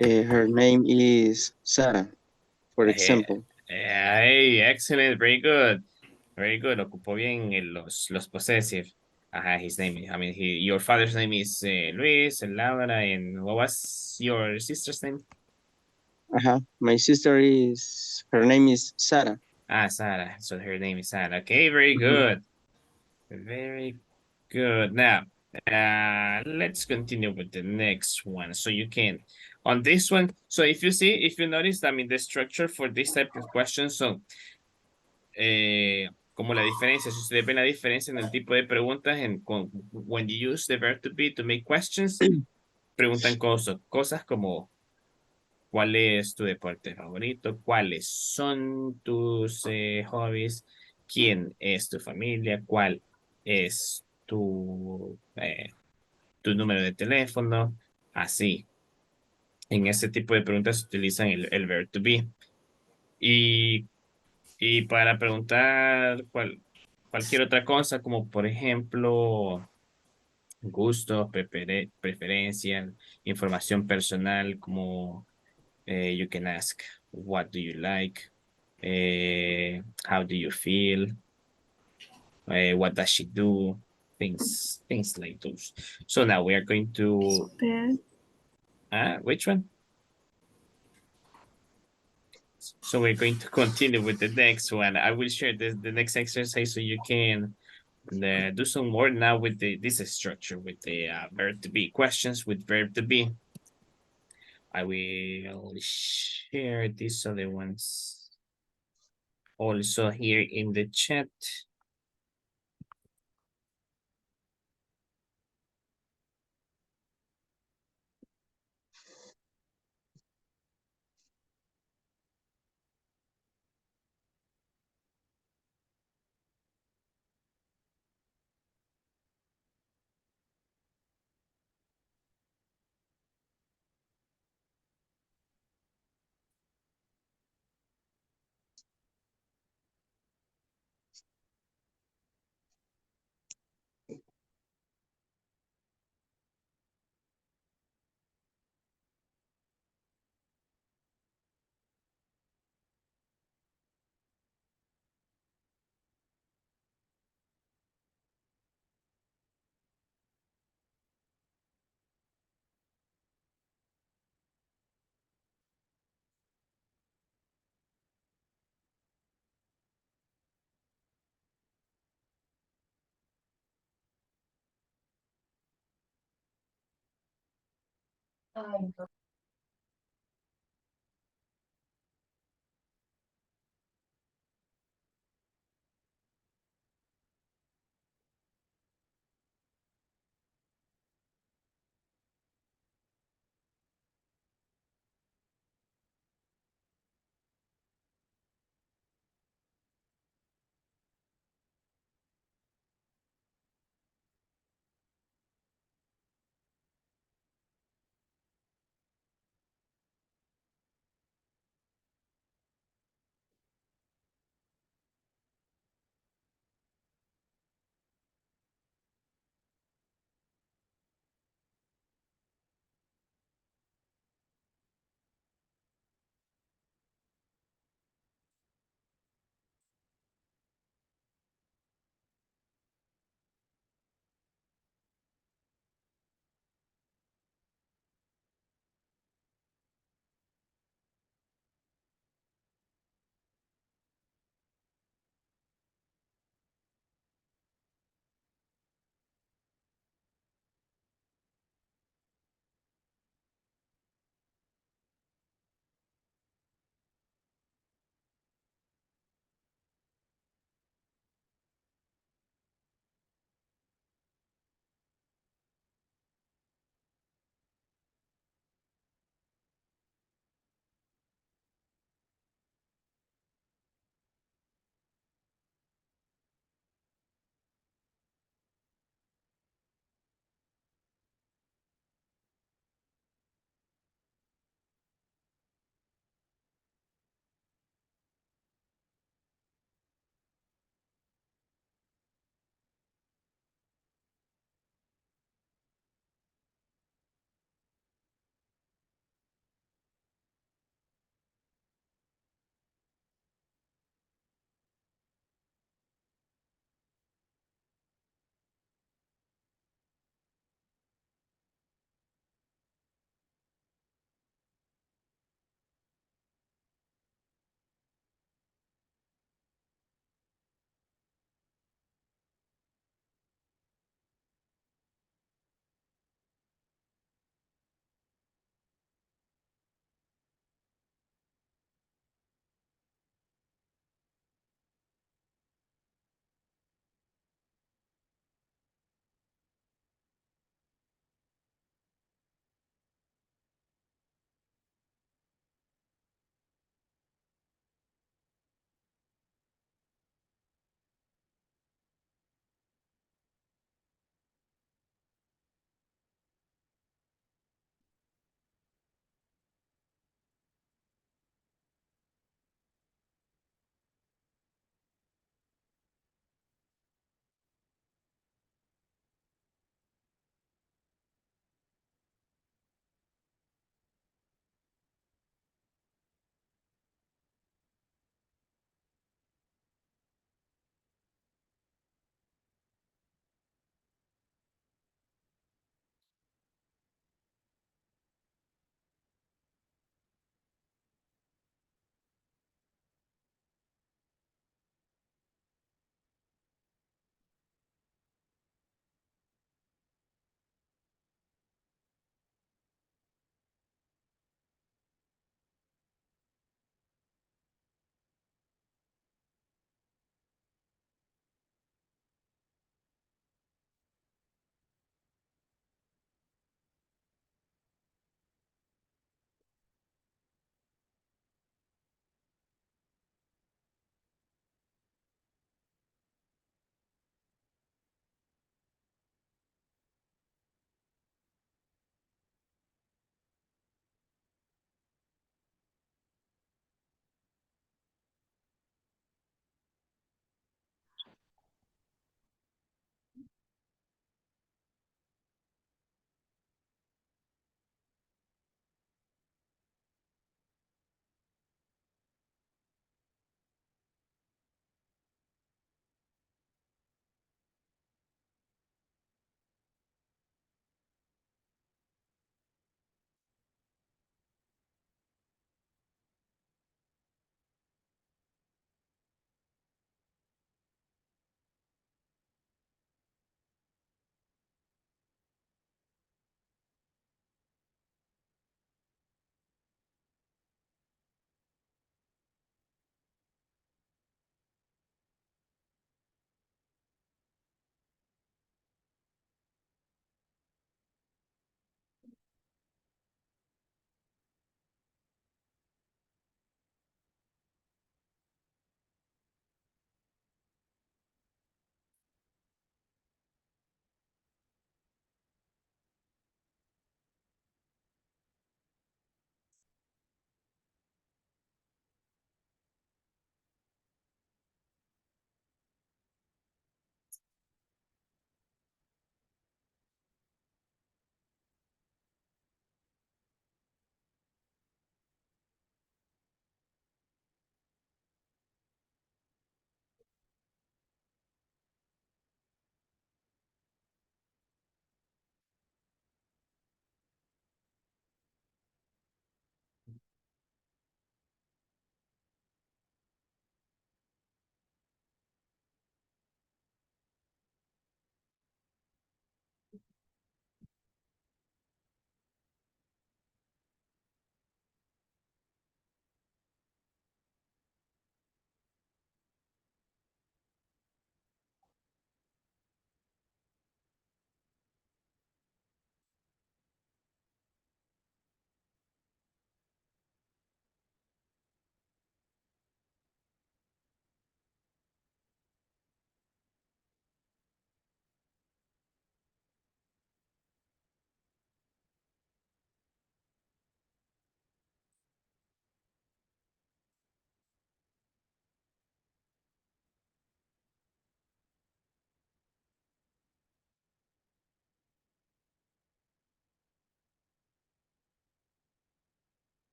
her name is Sarah, for example. Hey, excellent, very good. Very good. Ocupó bien los possessive. Ajá, his name. I mean, your father's name is Luis, and Laura, and what was your sister's name? My sister her name is Sarah. Sarah. So her name is Sarah. Okay, very good. Very good. Now, let's continue with the next one. So you can, on this one, so if you notice, I mean, the structure for this type of questions, so, como la diferencia, si ustedes ven la diferencia en el tipo de preguntas when you use the verb to be to make questions, preguntan cosas como ¿cuál es tu deporte favorito? ¿Cuáles son tus hobbies? ¿Quién es tu familia? ¿Cuál es tu número de teléfono? Así. En ese tipo de preguntas utilizan el verb to be. Y para preguntar cualquier otra cosa, como por ejemplo, gustos, preferencia, información personal, como you can ask, what do you like? How do you feel? What does she do? Things like those. So now we are going to... which one? So we're going to continue with the next one. I will share the next exercise so you can do some more now with this structure, with the verb to be, questions with verb to be. I will share these other ones also here in the chat.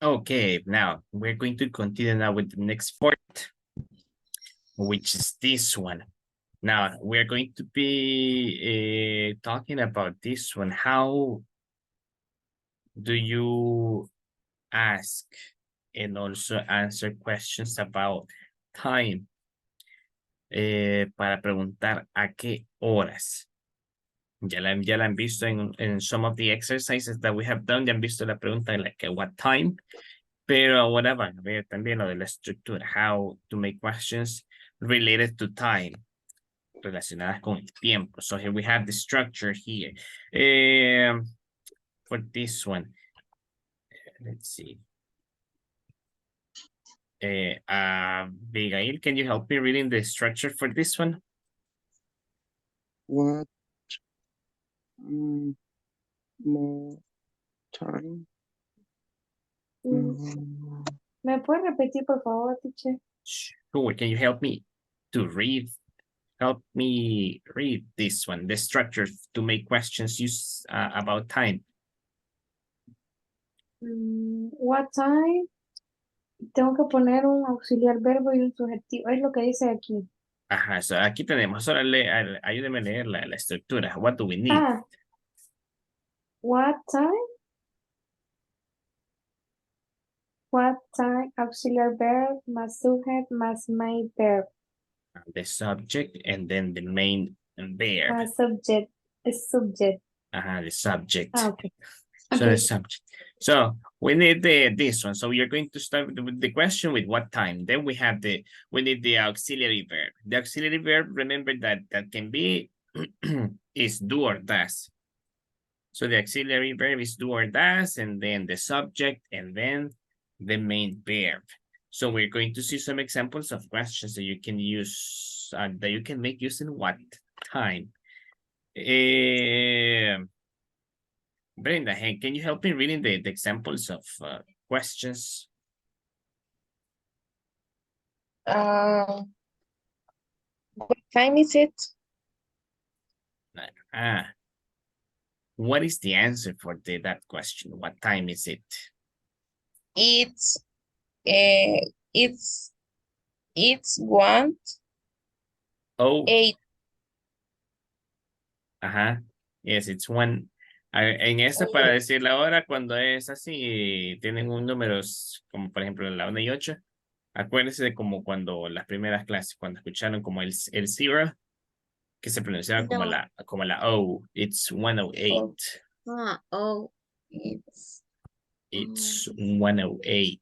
Okay, now we're going to continue now with the next part, which is this one. Now we're going to be talking about this one. How do you ask and also answer questions about time? Para preguntar a qué horas. Ya la han visto en some of the exercises that we have done. Ya han visto la pregunta like what time. Pero ahora van a ver también lo de la estructura. How to make questions related to time. Relacionadas con el tiempo. So here we have the structure here. For this one. Let's see. Abigail, can you help me reading the structure for this one? What more time? ¿Me puede repetir, por favor, teacher? Sure, can you help me to read? Help me read this one, the structure to make questions use about time. What time? Tengo que poner un auxiliar verbo y un subjetivo. Es lo que dice aquí. Ajá, so aquí tenemos. Ahora ayúdeme a leer la estructura. What do we need? What time? What time? Auxiliar verb más subject más main verb. The subject and then the main verb. Subject. It's subject. The subject. Okay. So the subject. So we need this one. So we are going to start with the question with what time. Then we need the auxiliary verb. The auxiliary verb, remember that can be is do or does. So the auxiliary verb is do or does, and then the subject, and then the main verb. So we're going to see some examples of questions that you can use, that you can make using what time. Brenda, hey, can you help me reading the examples of questions? What time is it? What is the answer for that question? What time is it? It's 1:08. Ajá. Yes, it's one. En esta, para decir la hora, cuando es así, tienen un números, como por ejemplo la 1 y 8. Acuérdense de como cuando las primeras clases, cuando escucharon como el zero, que se pronunciaba como la O. It's 108. It's 108.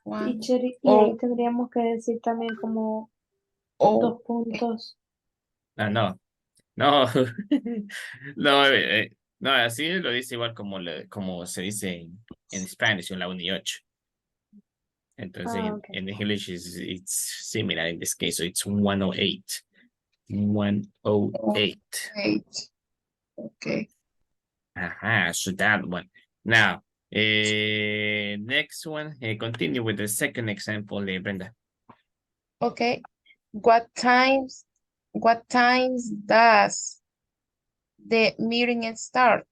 Teacher, y ahí tendríamos que decir también como 2 puntos. No. No, no, así lo dice igual como se dice en Spanish, en la 1 y 8. Entonces, en English it's similar in this case, so it's 108. 108. Okay. So that one. Now, next one, continue with the second example, Brenda. Okay. What times does the meeting start?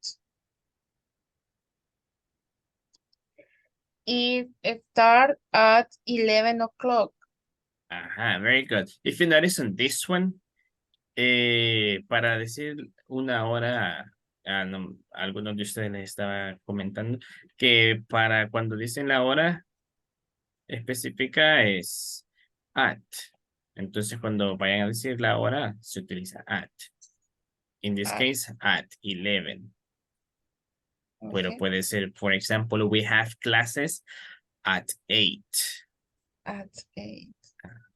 It starts at 11 o'clock. Very good. If you notice on this one, para decir una hora, algunos de ustedes les estaba comentando que para cuando dicen la hora específica es at. Entonces, cuando vayan a decir la hora, se utiliza at. In this case, at 11. Okay. Pero puede ser, for example, we have classes at 8. At 8.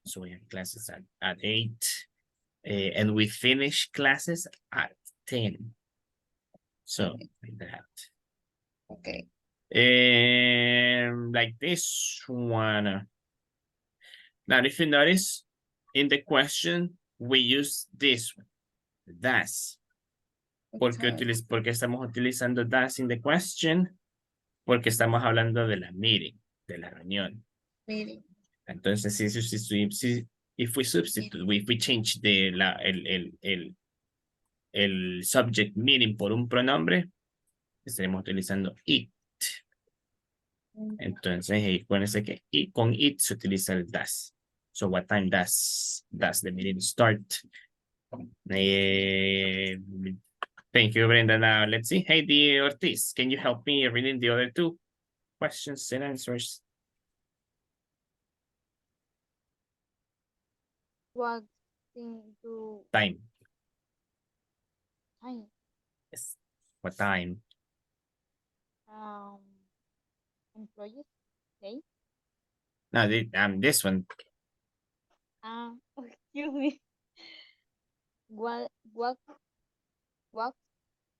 So we have classes at 8. And we finish classes at 10. So, like that. Okay. Like this one. Now, if you notice, in the question, we use this one, das. ¿Por qué estamos utilizando das in the question? Porque estamos hablando de la meeting, de la reunión. Meeting. Entonces, if we substitute, if we change el subject meeting por un pronombre, estaremos utilizando it. Entonces, acuérdense que con it se utiliza el does. So, what time does the meeting start? Eh, Thank you, Brenda. Now, let's see. Heidi Ortiz, can you help me reading the other two questions and answers? What thing do Time. time? Yes. What time? Um, employees day. Now, this one. Excuse me. What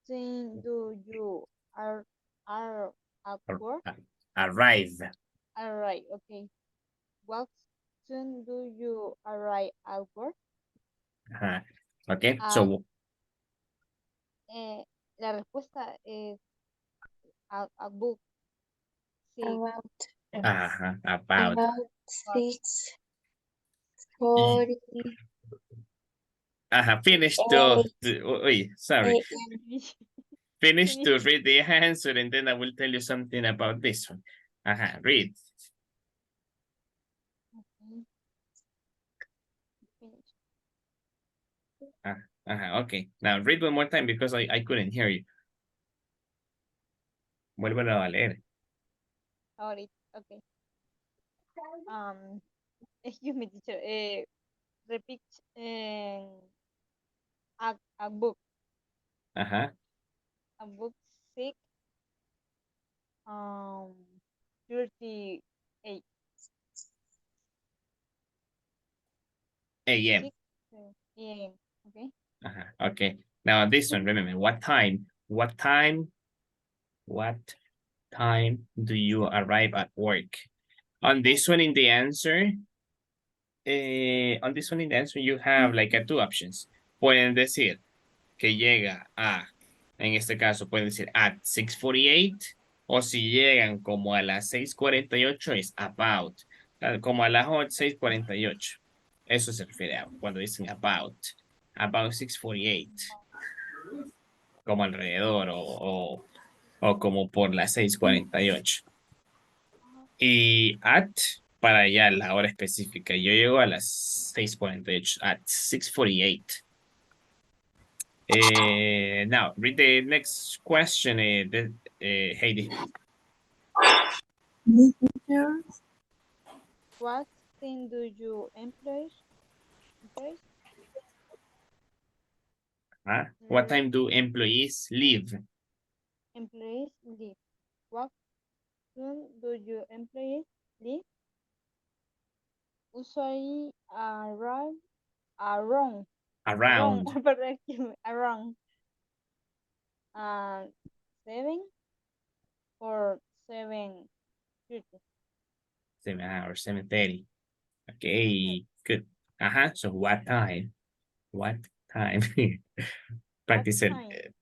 thing do you are at work? Arrive. Alright, okay. What soon do you arrive at work? Okay, Ah, so La respuesta es a book. Sí. about. About 6:40 Finish sorry. a.m. Finish to read the answer and then I will tell you something about this one. Read. Okay. Now read one more time because I couldn't hear you. Vuélvelo a leer. Ahorita, okay. Excuse me, teacher. Repeat a book. A book 6 38 a.m. 6 a.m. Okay. Okay. Now this one, remember, what time do you arrive at work? On this one in the answer, you have like two options. Pueden decir que llega en este caso pueden decir at 6:48, o si llegan como a las 6:48 es about, como a las 6:48. Eso se refiere a cuando dicen about 6:48. Como alrededor o como por las 6:48. Y at para allá la hora específica. Yo llego a las 6:48, at 6:48. Now, read the next question, Heidi. What thing do you employees? What time do employees leave? Employees leave. What soon do your employees leave? Usually arrive around around 7 or 7:30. 7:30. Okay, good. So what time? What time? Practice it.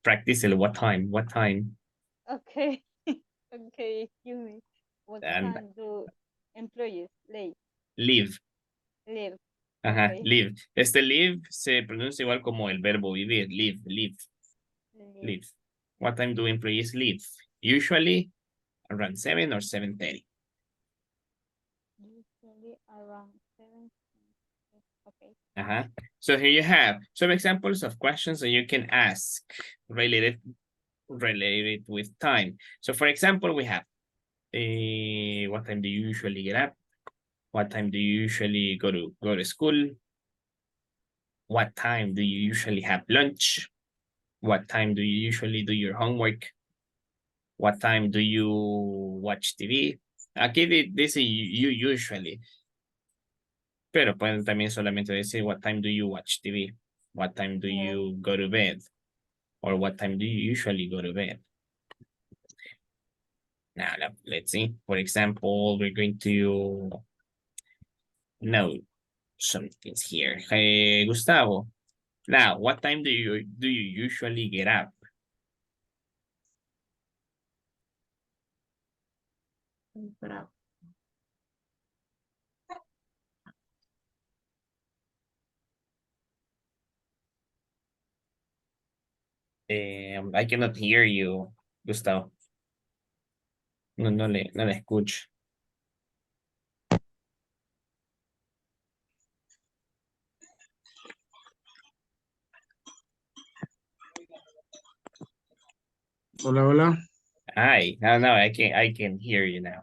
Practice it. What time? What time? Okay. Okay, excuse me. What time do employees leave? Leave. Leave. Okay. Live. Este live se pronuncia igual como el verbo vivir. Live. What time do employees leave? Usually around 7 or 7:30. Usually around 7. Okay. So here you have some examples of questions that you can ask related with time. So for example, we have what time do you usually get up? What time do you usually go to school? What time do you usually have lunch? What time do you usually do your homework? What time do you watch TV? Aquí dice you usually. Pero pueden también solamente decir what time do you watch TV? What time do you go to bed? Or what time do you usually go to bed? Now, let's see. For example, we're going to know some things here. Hey, Gustavo. Now, what time do you usually get up? I cannot hear you, Gustavo. No le escucho. Hola, hola. Hi. No, I can hear you now.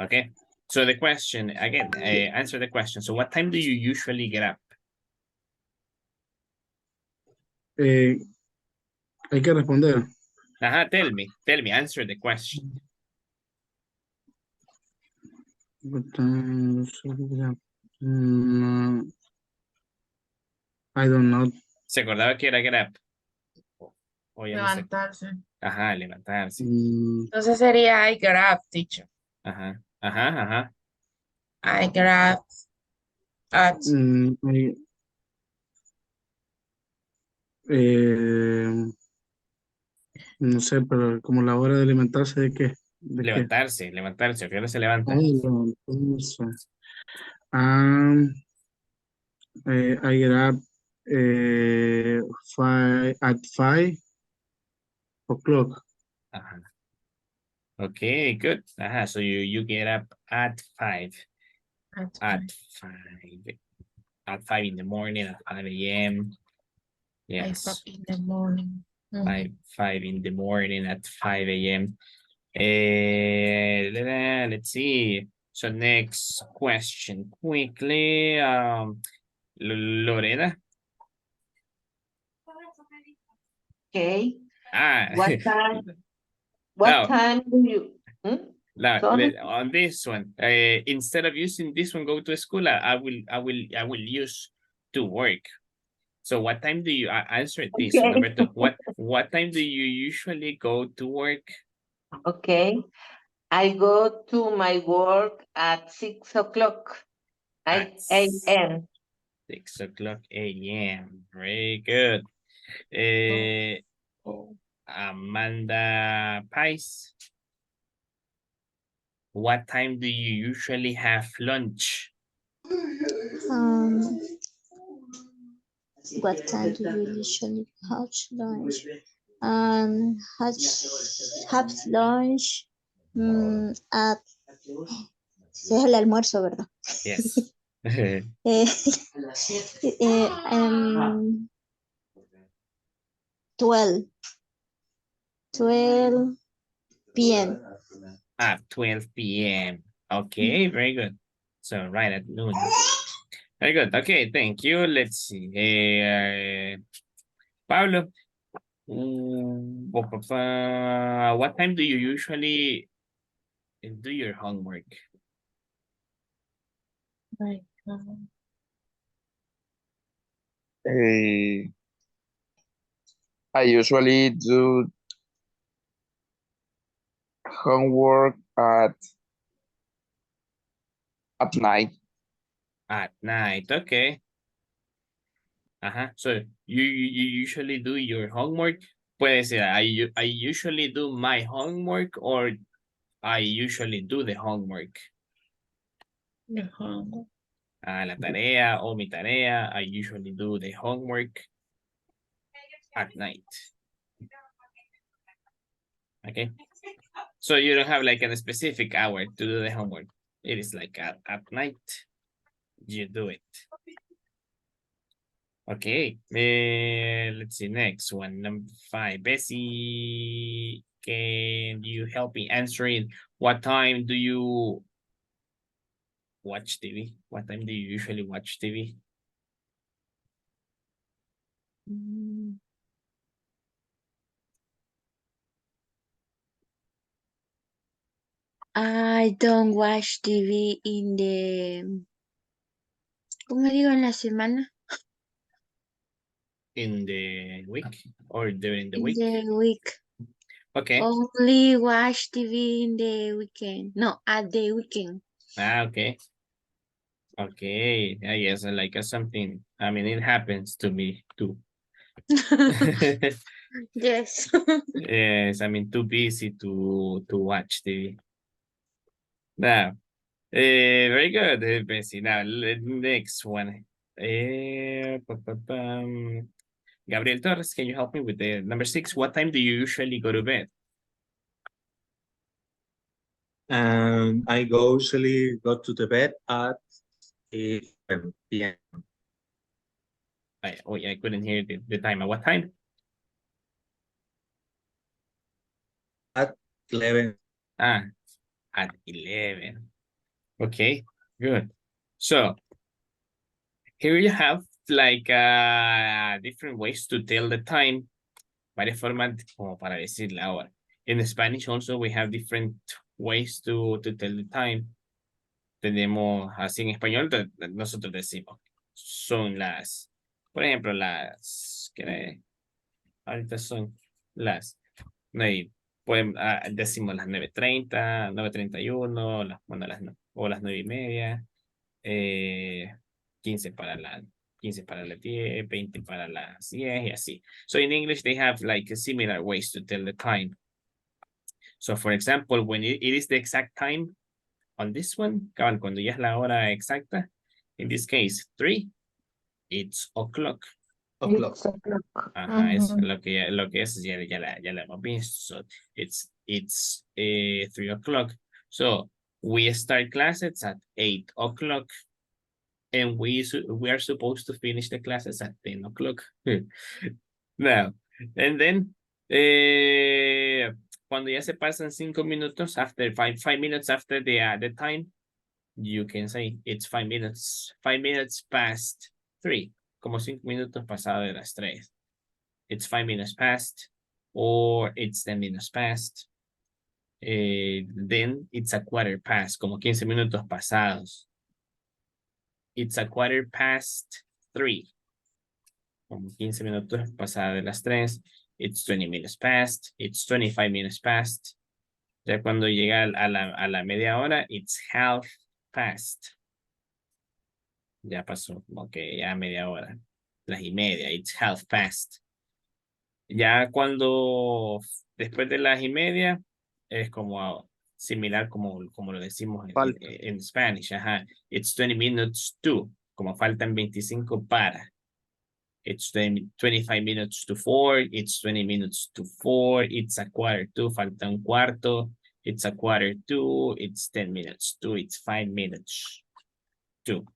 Okay. So the question, again, answer the question. So what time do you usually get up? Hay que responder. Tell me, answer the question. What time should we get up? I don't know. ¿Se acordaba que era get up? O ya no sé. Levantarse. Levantarse. Entonces sería I get up, teacher. Ajá. I get up at. No sé, pero como la hora de alimentarse de qué. Levantarse. ¿A qué hora se levanta? Ay, levantarse. I get up at 5 o'clock. Okay, good. So you get up at 5. At 5 in the morning, at 5 a.m. Yes. 5 in the morning. 5 in the morning at 5 a.m. Let's see. So next question quickly. Lorena. Okay. What time? What time do you? Sorry? On this one, instead of using this one, go to school. I will use to work. So what time do you answer this? Okay. Number 2. What time do you usually go to work? Okay. I go to my work at 6 o'clock a.m. 6 o'clock a.m. Very good. Amanda Pice. What time do you usually have lunch? What time do you usually have lunch? Have lunch at... Es el almuerzo, ¿verdad? Yes. 12 p.m. At 12 p.m. Okay, very good. So right at noon. Very good. Okay, thank you. Let's see. Pablo, what time do you usually do your homework? I usually do homework at night. At night, okay. So you usually do your homework. Puede ser, I usually do my homework or I usually do the homework. The homework. La tarea o mi tarea. I usually do the homework at night. Okay. So you don't have like a specific hour to do the homework. It is like at night you do it. Okay. Let's see. Next one, number 5. Bessie, can you help me answering what time do you watch TV? What time do you usually watch TV? I don't watch TV in the... ¿Cómo digo en la semana? In the week or during the week? In the week. Okay. Only watch TV in the weekend. No, at the weekend. Okay. Okay. Yes, like something. I mean, it happens to me too. Yes. Yes, I mean, too busy to watch TV. Now, very good, Bessie. Now, next one. Gabriel Torres, can you help me with the number 6? What time do you usually go to bed? And I go usually go to the bed at 11 p.m. I couldn't hear the time. At what time? At 11. Ah, at 11. Okay, good. So here you have like different ways to tell the time. Varias formas como para decir la hora. In Spanish also we have different ways to tell the time. Tenemos así en español, nosotros decimos, son las, por ejemplo, ahorita son las 9, decimos las 9:30, 9:31, bueno, o las 9:30, 15 para la 15 para las 10, 20 para las 10 y así. So in English they have like similar ways to tell the time. So for example, when it is the exact time on this one, cuando ya es la hora exacta, in this case 3, it's o'clock. It's o'clock. Ajá, es lo que es, ya la hemos visto. So it's 3 o'clock. So we start classes at 8 o'clock. And we are supposed to finish the classes at 10 o'clock. Now, and then, cuando ya se pasan 5 minutos, after 5 minutes after the time, you can say it's 5 minutes, 5 minutes past 3, como 5 minutos pasado de las 3. It's 5 minutes past, or it's 10 minutes past. Then it's a quarter past, como 15 minutos pasados. It's a quarter past 3. Como 15 minutos pasada de las 3. It's 20 minutes past. It's 25 minutes past. Ya cuando llega a la media hora, it's half past. Ya pasó, ok, ya media hora. Las y media, it's half past. Ya cuando después de las y media, es como similar como lo decimos en Spanish. Ajá. It's 20 minutes to, como faltan 25 para. It's 25 minutes to 4. It's 20 minutes to 4. It's a quarter to. Falta un cuarto. It's a quarter to. It's 10 minutes to. It's 5 minutes to.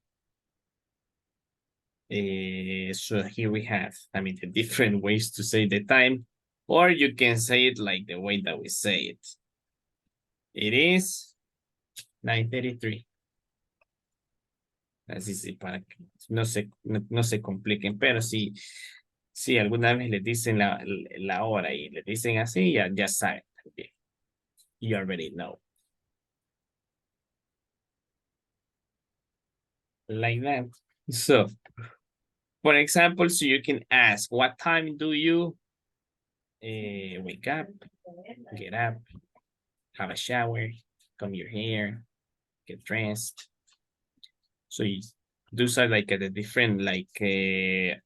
So here we have, the different ways to say the time. Or you can say it like the way that we say it. It is 9:33. Así sí, para que no se compliquen, pero si alguna vez les dicen la hora y les dicen así, ya saben. You already know. Like that. So, for example, so you can ask, what time do you wake up, get up, have a shower, comb your hair, get dressed? So those are like the different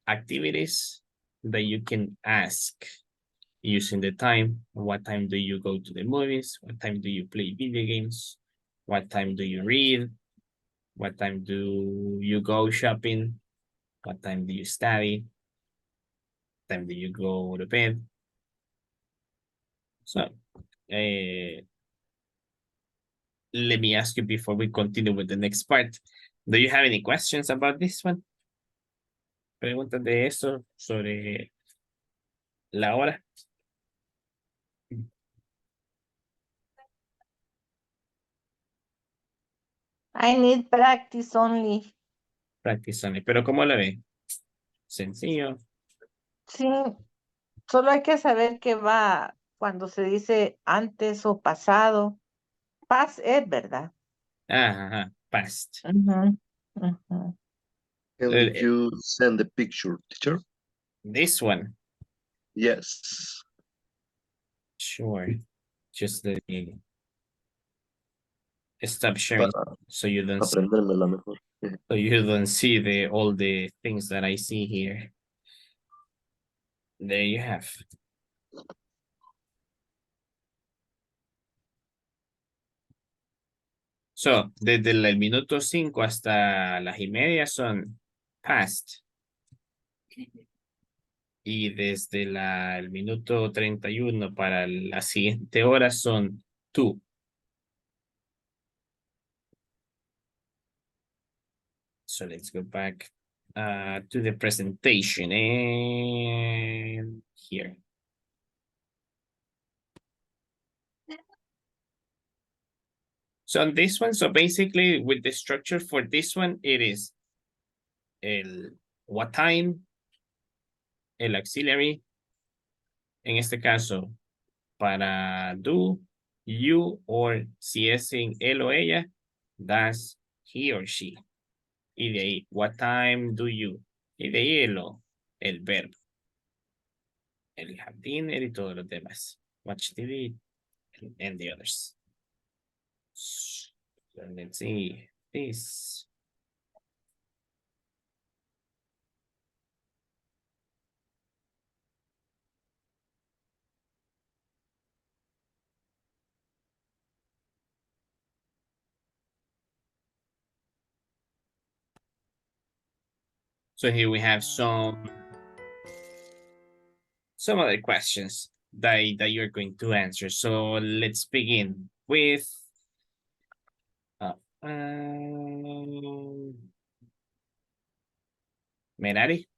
activities that you can ask using the time. What time do you go to the movies? What time do you play video games? What time do you read? What time do you go shopping? What time do you study? What time do you go to bed? So, let me ask you before we continue with the next part. Do you have any questions about this one? Preguntas de eso sobre la hora. I need practice only. Practice only. Pero ¿cómo la ve? Sencillo. Sí, solo hay que saber que va cuando se dice antes o pasado. Past es, ¿verdad? Ajá, past. And did you send the picture, teacher? This one. Yes. Sure. Just let me stop sharing so you don't see, mejor. so you don't see all the things that I see here. There you have. So, desde el minuto 5 hasta las y media son past. Y desde el minuto 31 para la siguiente hora son to. So let's go back to the presentation and here. So on this one, so basically with the structure for this one, it is el what time, el auxiliary, en este caso, para do, you, or si es en él o ella, does he or she. Y de ahí, what time do you? Y de ahí el verbo. El have dinner y todos los demás. Watch TV and the others. So let's see this. So here we have some other questions that you're going to answer. So let's begin with Merari.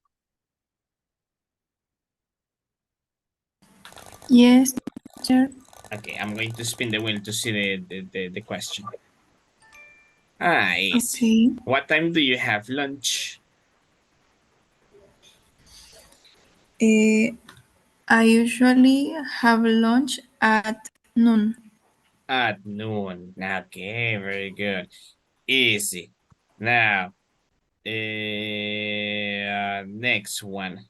Yes, teacher. Okay, I'm going to spin the wheel to see the question. Ah, easy. Okay. What time do you have lunch? I usually have lunch at noon. At noon. Okay, very good. Easy. Now, next one.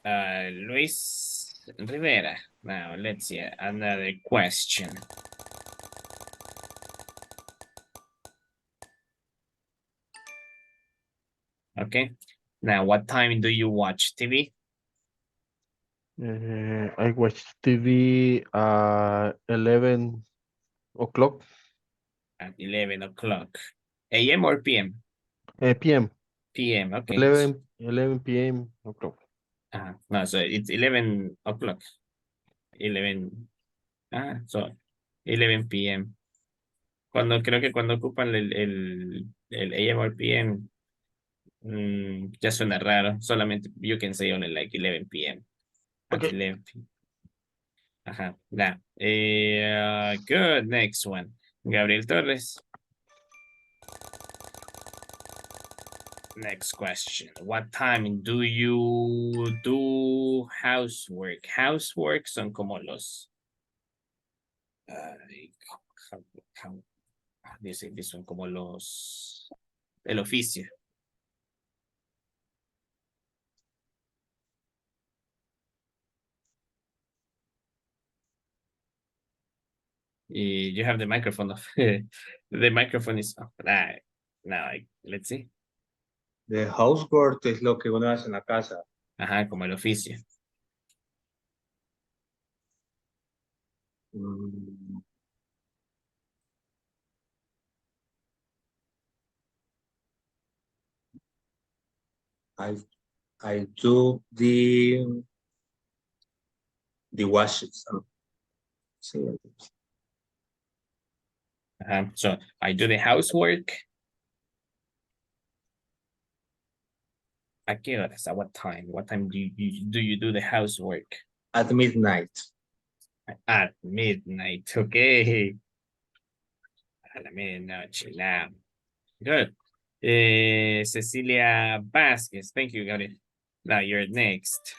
Luis Rivera. Now, let's see another question. Okay. Now, what time do you watch TV? I watch TV 11 o'clock. At 11 o'clock. AM or PM? PM. PM, okay. 11 PM o'clock. No, so it's 11 o'clock. 11. So 11 PM. Creo que cuando ocupan el AM or PM, ya suena raro. Solamente you can say only like 11 PM. At 11 PM. Ajá, now. Good, next one. Gabriel Torres. Next question. What time do you do housework? Housework son como los... how do you say this one? Como los... El oficio. You have the microphone off. The microphone is off. Now, let's see. The housework es lo que uno hace en la casa. Ajá, como el oficio. I do the washes. So I do the housework. ¿A qué horas? At what time? What time do you do the housework? At midnight. At midnight, okay. A la medianoche, now. Good. Cecilia Vasquez, thank you, Gabriel. Now you're next.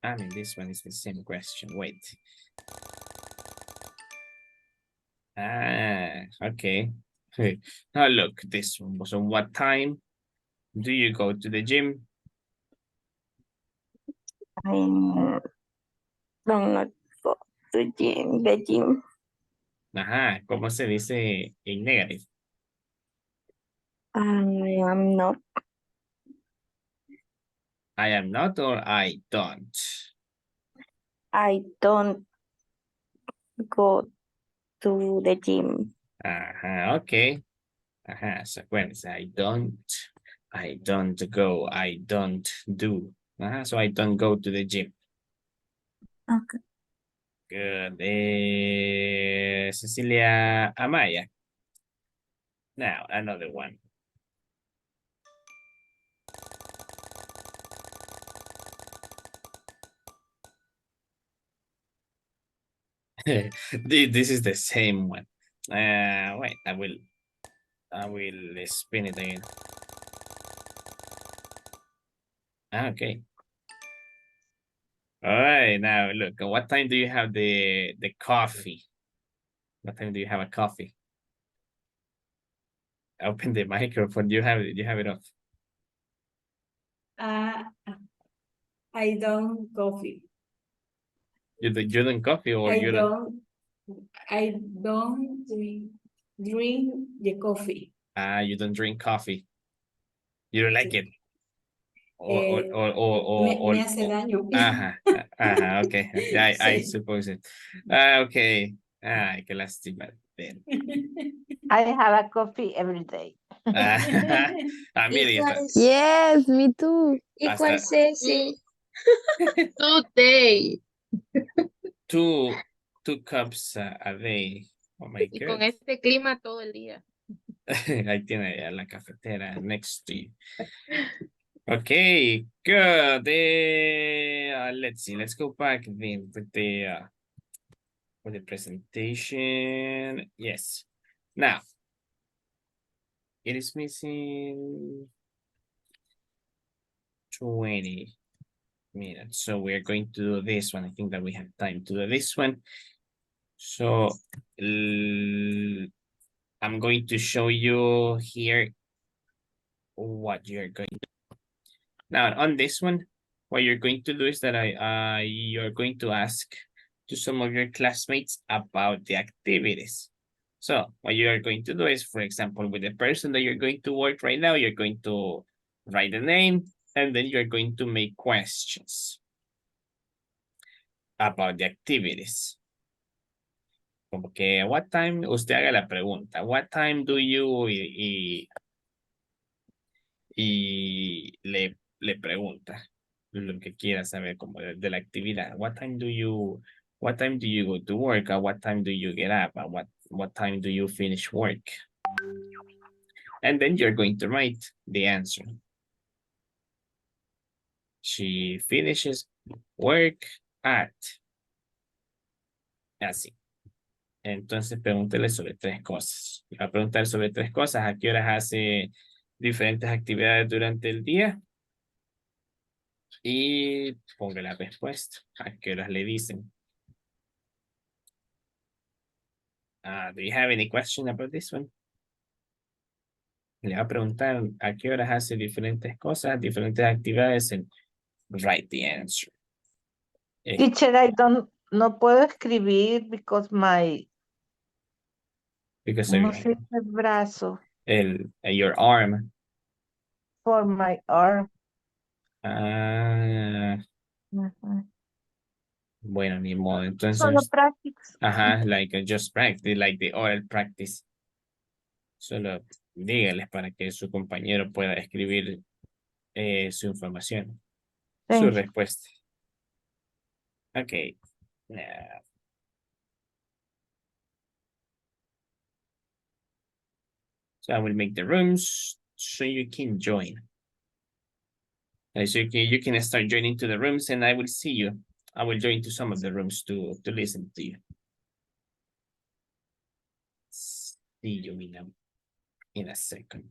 I mean, this one is the same question. Wait. Okay. Now look, this one was on what time do you go to the gym? I don't not go to the gym. Ajá, ¿cómo se dice en negative? I am not. I am not or I don't? I don't go to the gym. Ajá, okay. Ajá, so acuérdense, I don't go, I don't do. Ajá, so I don't go to the gym. Okay. Good. Cecilia Amaya. Now, another one. This is the same one. Wait, I will spin it again. Okay. All right, now look, what time do you have the coffee? What time do you have a coffee? Open the microphone. You have it off. I don't coffee. You don't coffee or you don't? I don't drink the coffee. You don't drink coffee. You don't like it. Me hace daño. Okay. I Sí. suppose it. Okay. Ay, qué lástima. Bien. I have a coffee every day. Mire, Yes, me too. Hasta- Ceci. Today. two cups a day. Oh my Y con God. este clima todo el día. Ahí tiene la cafetera next to you. Okay, good. Let's see. Let's go back then with the presentation. Yes. Now, it is missing 20 minutes. So we're going to do this one. I think that we have time to do this one. So I'm going to show you here what you're going to do. Now on this one, what you're going to do is that you're going to ask to some of your classmates about the activities. So what you are going to do is, for example, with the person that you're going to work right now, you're going to write the name and then you're going to make questions about the activities. Como que, what time, usted haga la pregunta, what time do you, y le pregunta lo que quiera saber como de la actividad. What time do you go to work? Or what time do you get up? Or what time do you finish work? And then you're going to write the answer. She finishes work at. Así. Entonces pregúntele sobre 3 cosas. Va a preguntar sobre 3 cosas. ¿A qué horas hace diferentes actividades durante el día? Y ponga la respuesta. ¿A qué horas le dicen? Do you have any question about this one? Le va a preguntar a qué horas hace diferentes cosas, diferentes actividades, and write the answer. Teacher, no puedo escribir because Because ¿cómo se dice el brazo? Your arm. For my arm. Ujú. Bueno, ni modo. Entonces, Solo practice. ajá, like just practice, like the oral practice. Solo dígales para que su compañero pueda escribir su información, su respuesta. Okay. Now. So I will make the rooms so you can join. So you can start joining to the rooms and I will see you. I will join to some of the rooms to listen to you. See you in a second.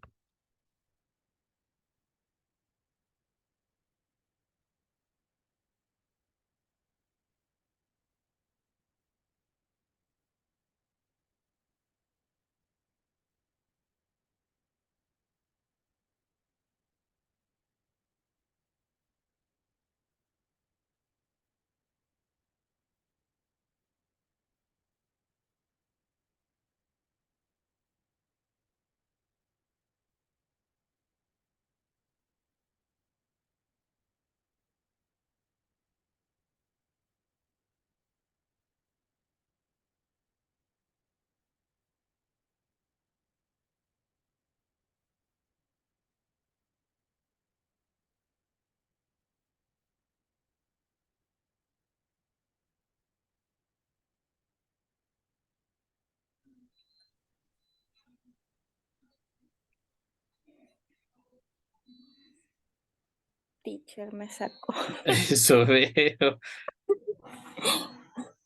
teacher me sacó. Eso veo.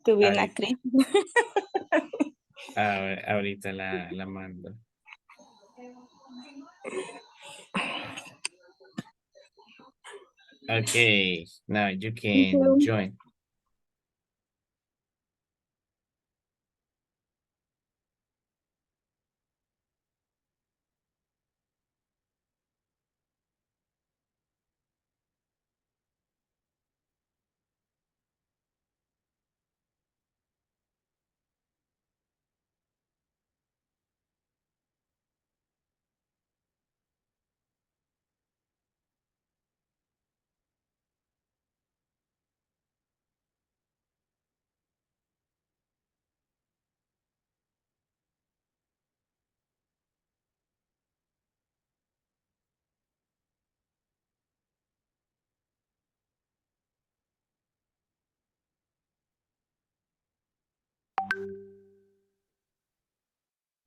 Tuve una Ahorita, crisis. ahorita la mando. Okay, now you Thank can you. join.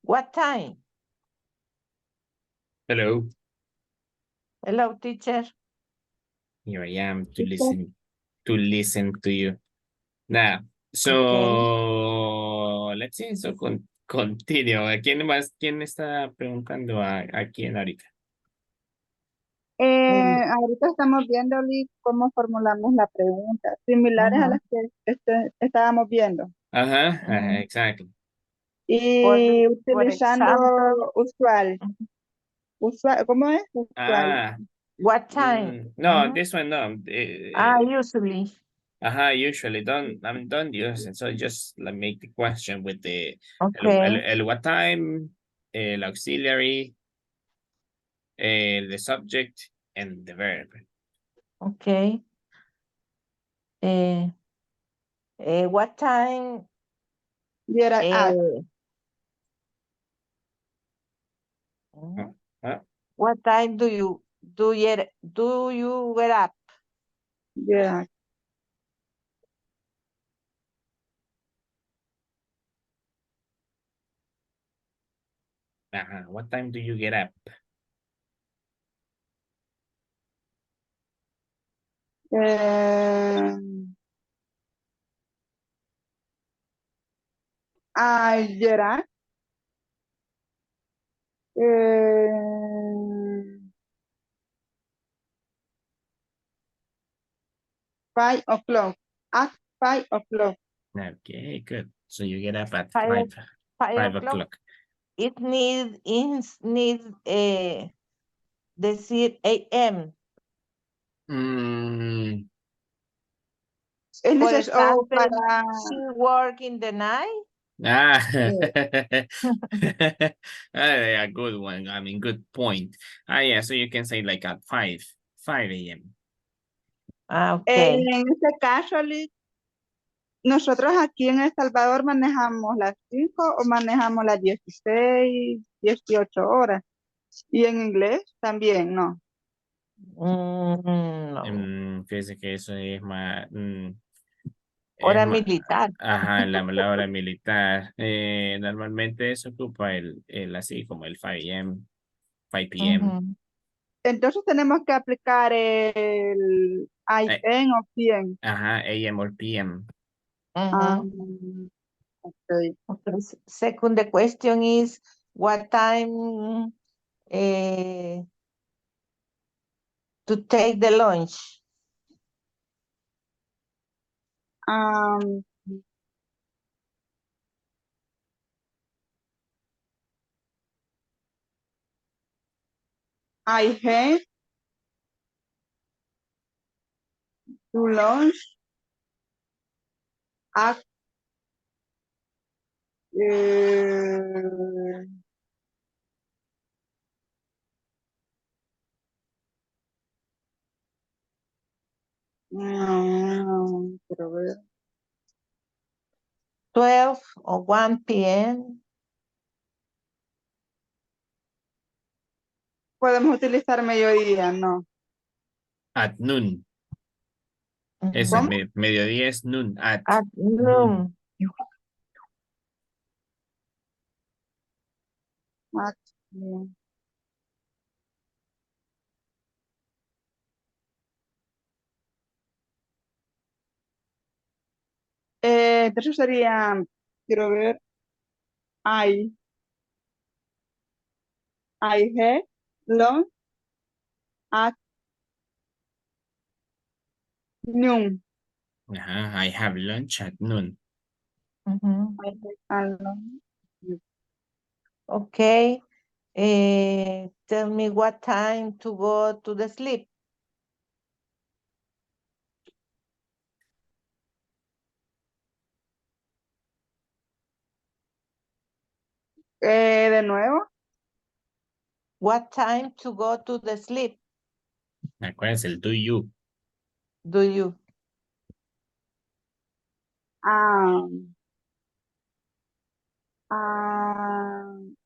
What time? Hello, Hello, teacher. here I am to Teacher. listen to you. Now, Okay. so let's see, so continue. ¿Quién está preguntando a quién ahorita? Ahorita estamos viendo Lee, cómo formulamos la pregunta, similares a Ujú, las que estábamos viendo. Ajá, ujú. exacto. Y Por utilizando example, usual. Usual, ¿cómo es? Usual. Ah, what time? no, Ujú. this one no. Usually. Usually don't use it. So just like make the question with Okay, el what time, el auxiliary, the subject, and the verb. okay. Eh, what time? Did I ask? Uh, uh, What time do you get up? Yeah. What time do you get up? Ayer. 5 o'clock. At 5 o'clock. Okay, good. So you get up at Five, five, five 5 o'clock. o'clock. It needs decir AM. Es For necesario example, she work in the night. Ah, a good one. I mean, good point. Yeah, so you can say like at 5 a.m. Okay. En este caso, Liz, nosotros aquí en El Salvador manejamos las 5 o manejamos las 16, 18 horas. Y en inglés también, ¿no? No. Fíjese que eso es más, Hora militar. ajá, la hora militar. Normalmente se ocupa el así como el 5 p.m. Ujú, Entonces tenemos que aplicar el IN o PM. Ajá, AM or PM. Ah, ujú. okay. Okay. Second, the question is what time eh, to take the lunch? Um, I have to lunch at eh, quiero ver. 12 or 1 p.m. Podemos utilizar mediodía, ¿no? At noon. Ese ¿Cómo? mediodía es noon. At noon. At noon. Entonces sería, quiero ver, I, I had lunch at noon. Ajá, I have lunch at noon. Ujú. I had lunch. Okay. Tell me what time to go to the sleep. De nuevo, What time to go to the sleep Acuérdense, el do you. do you? um, um,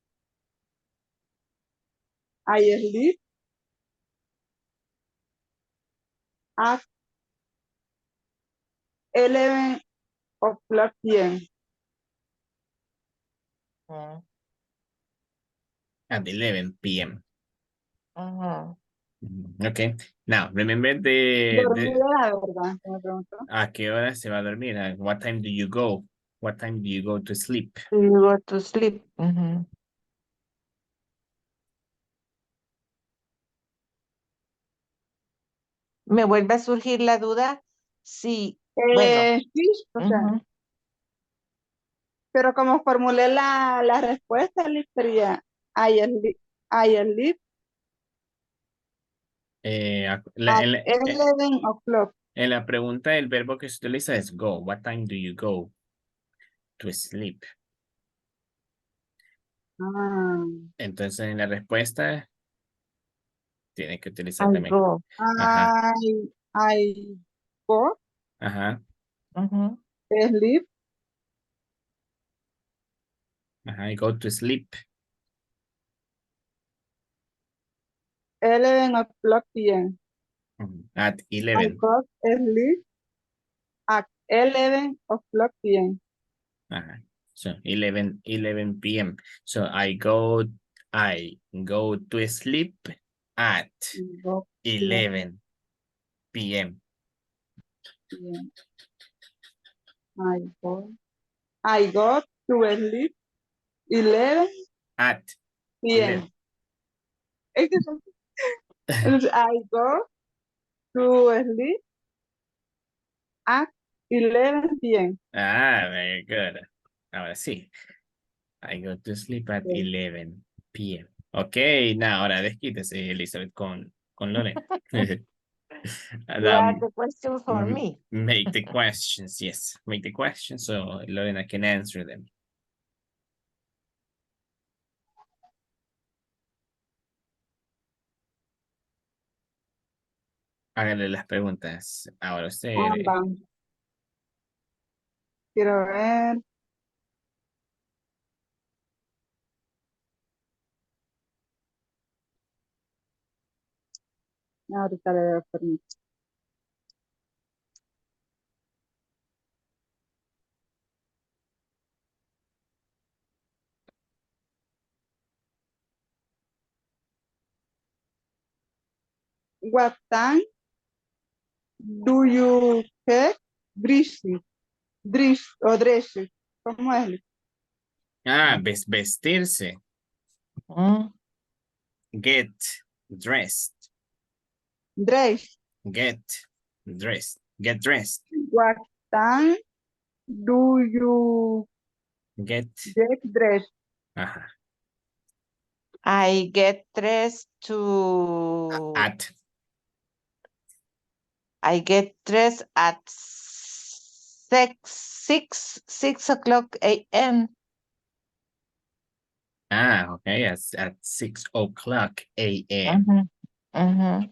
I sleep at 11 o'clock p.m. Mm. At 11 p.m. Ujú. Okay. Now, remember the Dormida, ¿verdad? Que me preguntó. ¿a qué hora se va a dormir? What time do you go? What time do you go to sleep? Do you go to sleep? Ujú. Me vuelve a surgir la duda si, bueno, Sí, o sea, ujú. pero como formulé la respuesta, le sería I sleep at En 11 o'clock. en la pregunta, el verbo que se utiliza es go. What time do you go to sleep? Ah, Entonces, en la respuesta, tiene que utilizar I también. go. Ajá, I go ajá, Ujú. sleep ajá. I go to sleep 11 o'clock p.m. at I 11. go sleep at 11 o'clock p.m. Ajá. So 11 p.m. So I go to sleep at Go 11 p.m. p.m. I go to sleep 11 At p.m. 11. Es que entonces, I go to sleep at 11 p.m. Ah, very good. Ahora sí. I go to sleep at Okay. 11 p.m. Ok, now ahora desquítese, Elizabeth, con Lorena. And, You ask the question for me. make the questions, yes. Make the questions so Lorena can answer them. Háganle las preguntas. Ahora usted. Vamos. Quiero ver. Ahorita le doy permiso. What time do you get dressed? Dress. ¿Cómo es? Ah, vestirse. Mm. Get dressed. Dress. Get dressed. Get dressed. What time do you Get. get dressed? Ajá. I get dressed to. I get dressed at 6 o'clock a.m. Ah, okay. At 6 o'clock a.m. Mhm, mhm.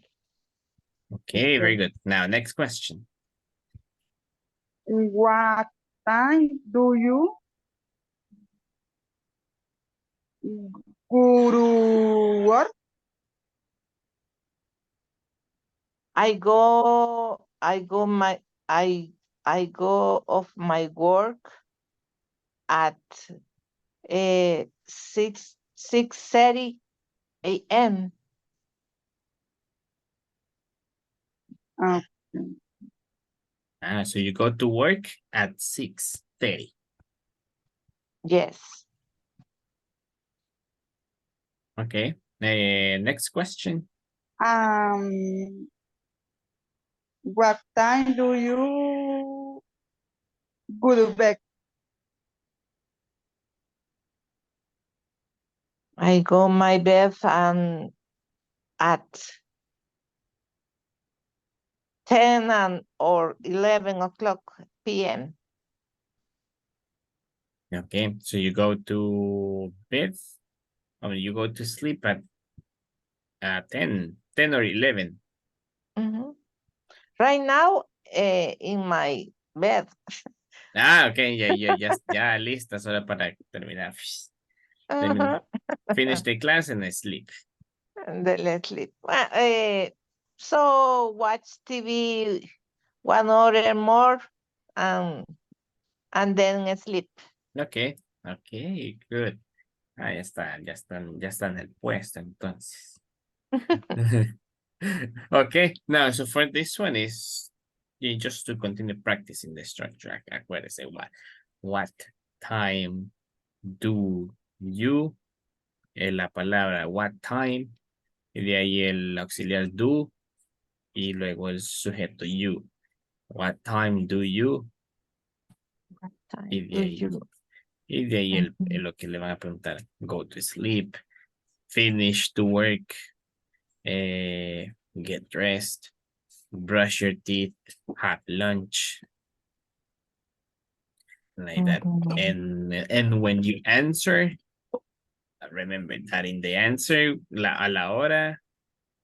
Okay, very good. Now, next question. What time do you go to work? I go I go off my work at 6:30 a.m. Ah, So you go to work at 6:30. Yes. Okay. Next question. What time do you go to bed? I go my bed at 10 or 11 o'clock p.m. Okay, so you go to bed, you go to sleep at 10 or 11. Mhm. Right now, in my bed. Okay, ya lista, solo para terminar. Uh-huh. Finish the class and sleep. And then let's sleep. So watch TV 1 hour more and then sleep. Okay, good. Ya está en el puesto entonces. Okay, now, so for this one is just to continue practicing the structure. Acuérdese, what time do you, la palabra what time, y de ahí el auxiliar do, y luego el sujeto you. What time do you? Y de ahí lo que le van a preguntar, go to sleep, finish to work, get dressed, brush your teeth, have lunch, like that. And when you answer, remember that in the answer, a la hora,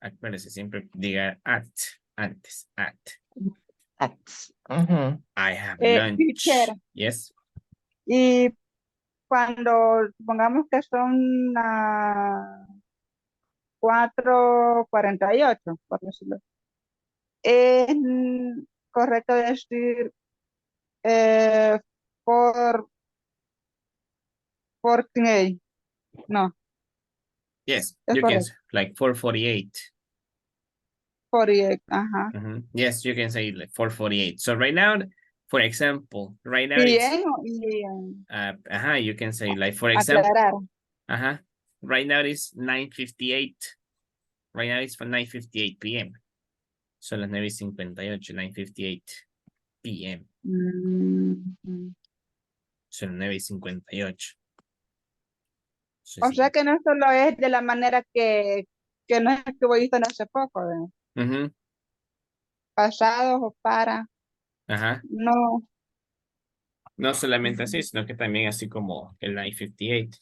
acuérdese, siempre diga antes. I have lunch. Teacher, Yes. y cuando supongamos que son 4:48, por decirlo, es correcto decir por 48. No, Yes, es you can correcto. say like 4:48. 48, ajá. Yes, you can say like 4:48. So right now, for example, right now it's Bien, you can say like for example, aclarar. right now it's 9:58. Right now it's for 9:58 p.m. Son las 9:58, 9:58 p.m. Son 9:58. O sea que no solo es de la manera que no es que voy a estar hace poco, ¿verdad? Pasados o para. Ajá. No. No solamente así, sino que también así como el 9:58.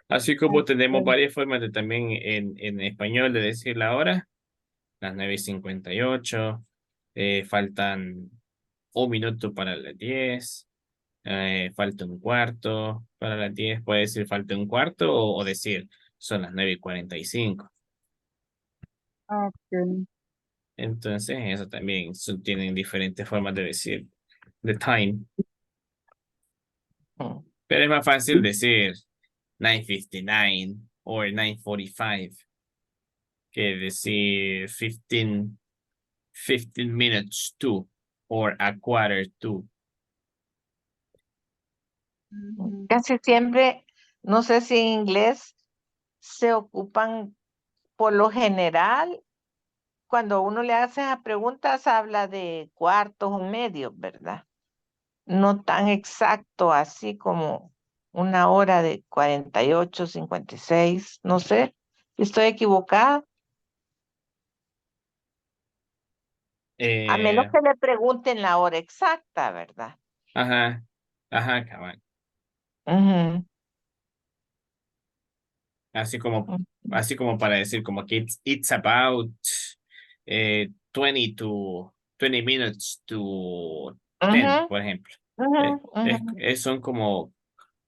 Así como tenemos varias formas de también en español de decir la hora, las 9:58, faltan 1 minuto para las 10, falta un cuarto para las 10, puede decir falta un cuarto o decir son las 9:45. Okay. Entonces eso también tienen diferentes formas de decir the time. Pero es más fácil decir 9:59 o 9:45 que decir 15 minutes to or a quarter to. Casi siempre, no sé si en inglés se ocupan por lo general, cuando uno le hace esas preguntas habla de cuartos o medios, ¿verdad? No tan exacto así como 1 hora de 48, 56, no sé, estoy equivocada. A menos que le pregunten la hora exacta, ¿verdad? Ajá, cabal. Así como para decir como que it's about 20 minutes to 10, por ejemplo. Son como,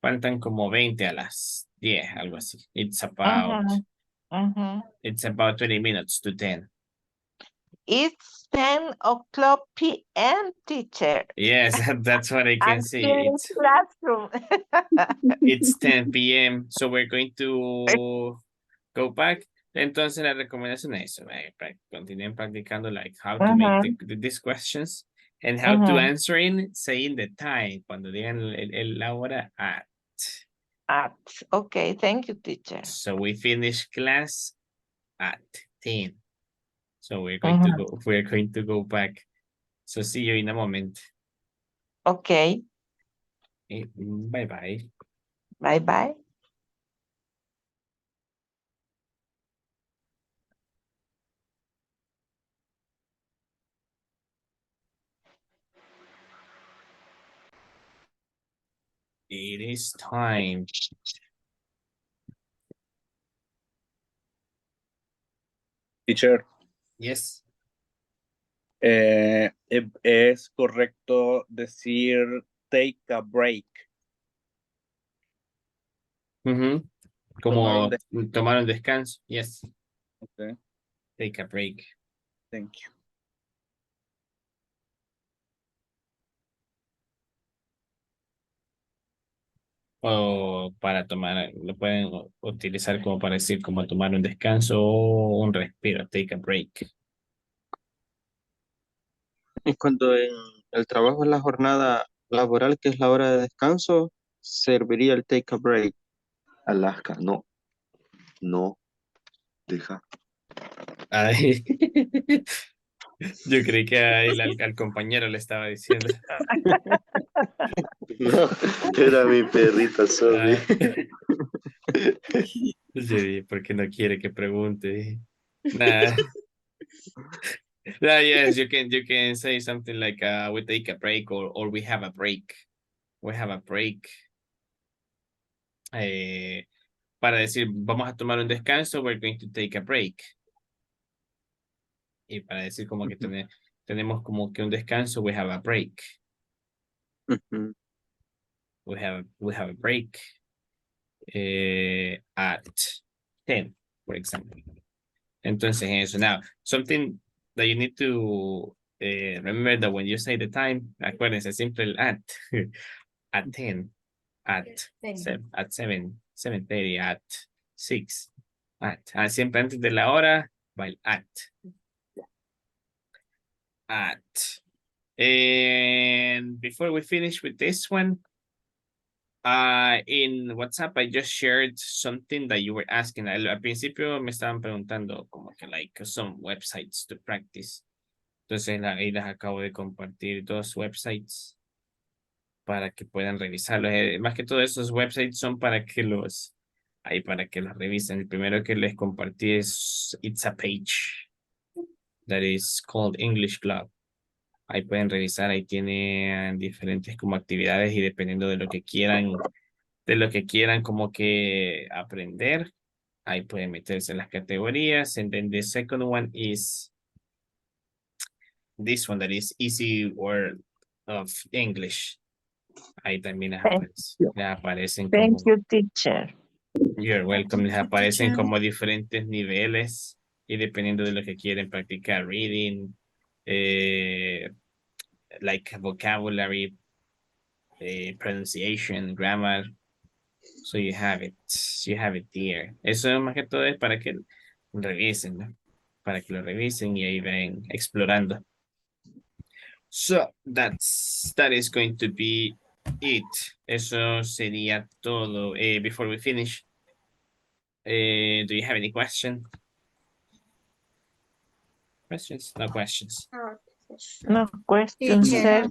faltan como 20 a las 10, algo así. It's about 20 minutes to 10. It's 10 o'clock p.m., teacher. Yes, that's what I can see. It's classroom. It's 10 p.m. So we're going to go back. Entonces la recomendación es eso, continúen practicando like how to make these questions And how to answering, saying the time. Cuando digan la hora, at. At. Okay, thank you, teacher. So we finish class at 10. So we're going to go back. So see you in a moment. Okay. Bye-bye. Bye-bye. It is time. Teacher, Yes. es correcto decir take a break. Como tomar un descanso. Yes. Okay. Take a break. Thank you. O para tomar, lo pueden utilizar como para decir como tomar un descanso o un respiro, take a break. Y cuando en el trabajo es la jornada laboral, que es la hora de descanso, serviría el take a break. Alaska, no. No. Deja. Ay. Yo creí que al compañero le estaba diciendo. No, era mi perrita, sorry. Sí, porque no quiere que pregunte. Nah. Yes, you can say something like we take a break or we have a break. We have a break. Para decir vamos a tomar un descanso, we're going to take a break. Y para decir como que tenemos como que un descanso, we have a break. We have a break at 10, for example. Entonces eso. Now, something that you need to remember that when you say the time, acuérdense, simple el at. At 10, at 7, 7:30, at 6, at. Siempre antes de la hora, va el at. At. And before we finish with this one, in WhatsApp, I just shared something that you were asking. Al principio me estaban preguntando como que like some websites to practice. Entonces ahí les acabo de compartir 2 websites para que puedan revisarlos. Más que todo esos websites son para que los revisen. El primero que les compartí es It's a Page that is called English Club. Ahí pueden revisar, ahí tiene diferentes como actividades y dependiendo de lo que quieran como que aprender, ahí pueden meterse en las categorías. And then the second one is this one that is Easy Word of English. Ahí también les aparecen Thank como... you, teacher. You're welcome. Les aparecen como diferentes niveles y dependiendo de lo que quieren practicar, reading, like vocabulary, pronunciation, grammar. So you have it there. Eso más que todo es para que revisen, ¿no? Para que lo revisen y ahí ven explorando. So that is going to be it. Eso sería todo. Before we finish, do you have any question? Questions? No questions. No questions, Teacher, sir.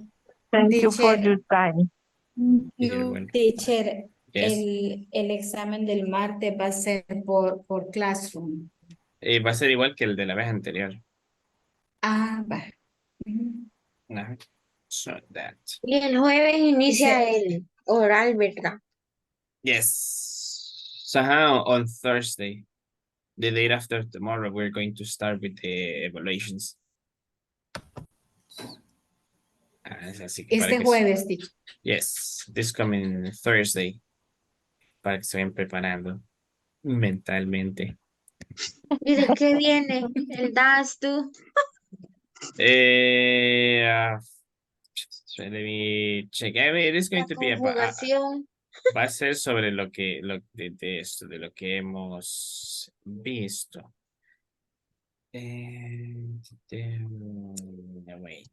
Thank you for teacher, your time. You're welcome. teacher, Yes. el examen del martes va a ser por Classroom. Va a ser igual que el de la vez anterior. Va. Ajá. So that. Y el jueves inicia el oral, ¿verdad? Yes. So on Thursday, the day after tomorrow, we're going to start with the evaluations. Así que Este jueves, teacher. Yes, this coming Thursday. Para que se vayan preparando mentalmente. ¿Y de qué viene el DAS tú? Let me check. It is going La to be conjugación. va a ser sobre de esto, de lo que hemos visto. Wait.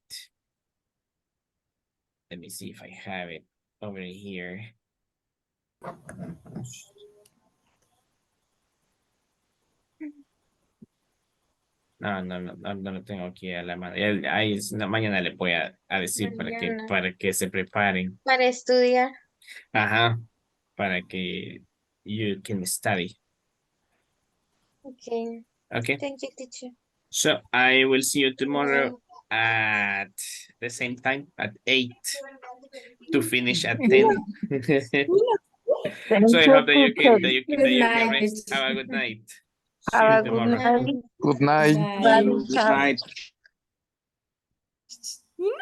Let me see if I have it over here. No lo tengo aquí a la mano. Ahí mañana le voy a decir Mañana. para que se preparen. Para estudiar. Ajá, para que you can study. Okay. Okay. Thank you, teacher. So I will see you tomorrow Bye. at the same time at 8 to finish at 10. Thank So I you, hope that teacher. you Good can night. rest. Have a good night. See Have you a good tomorrow. night. Good night. Bye, Good chao. night.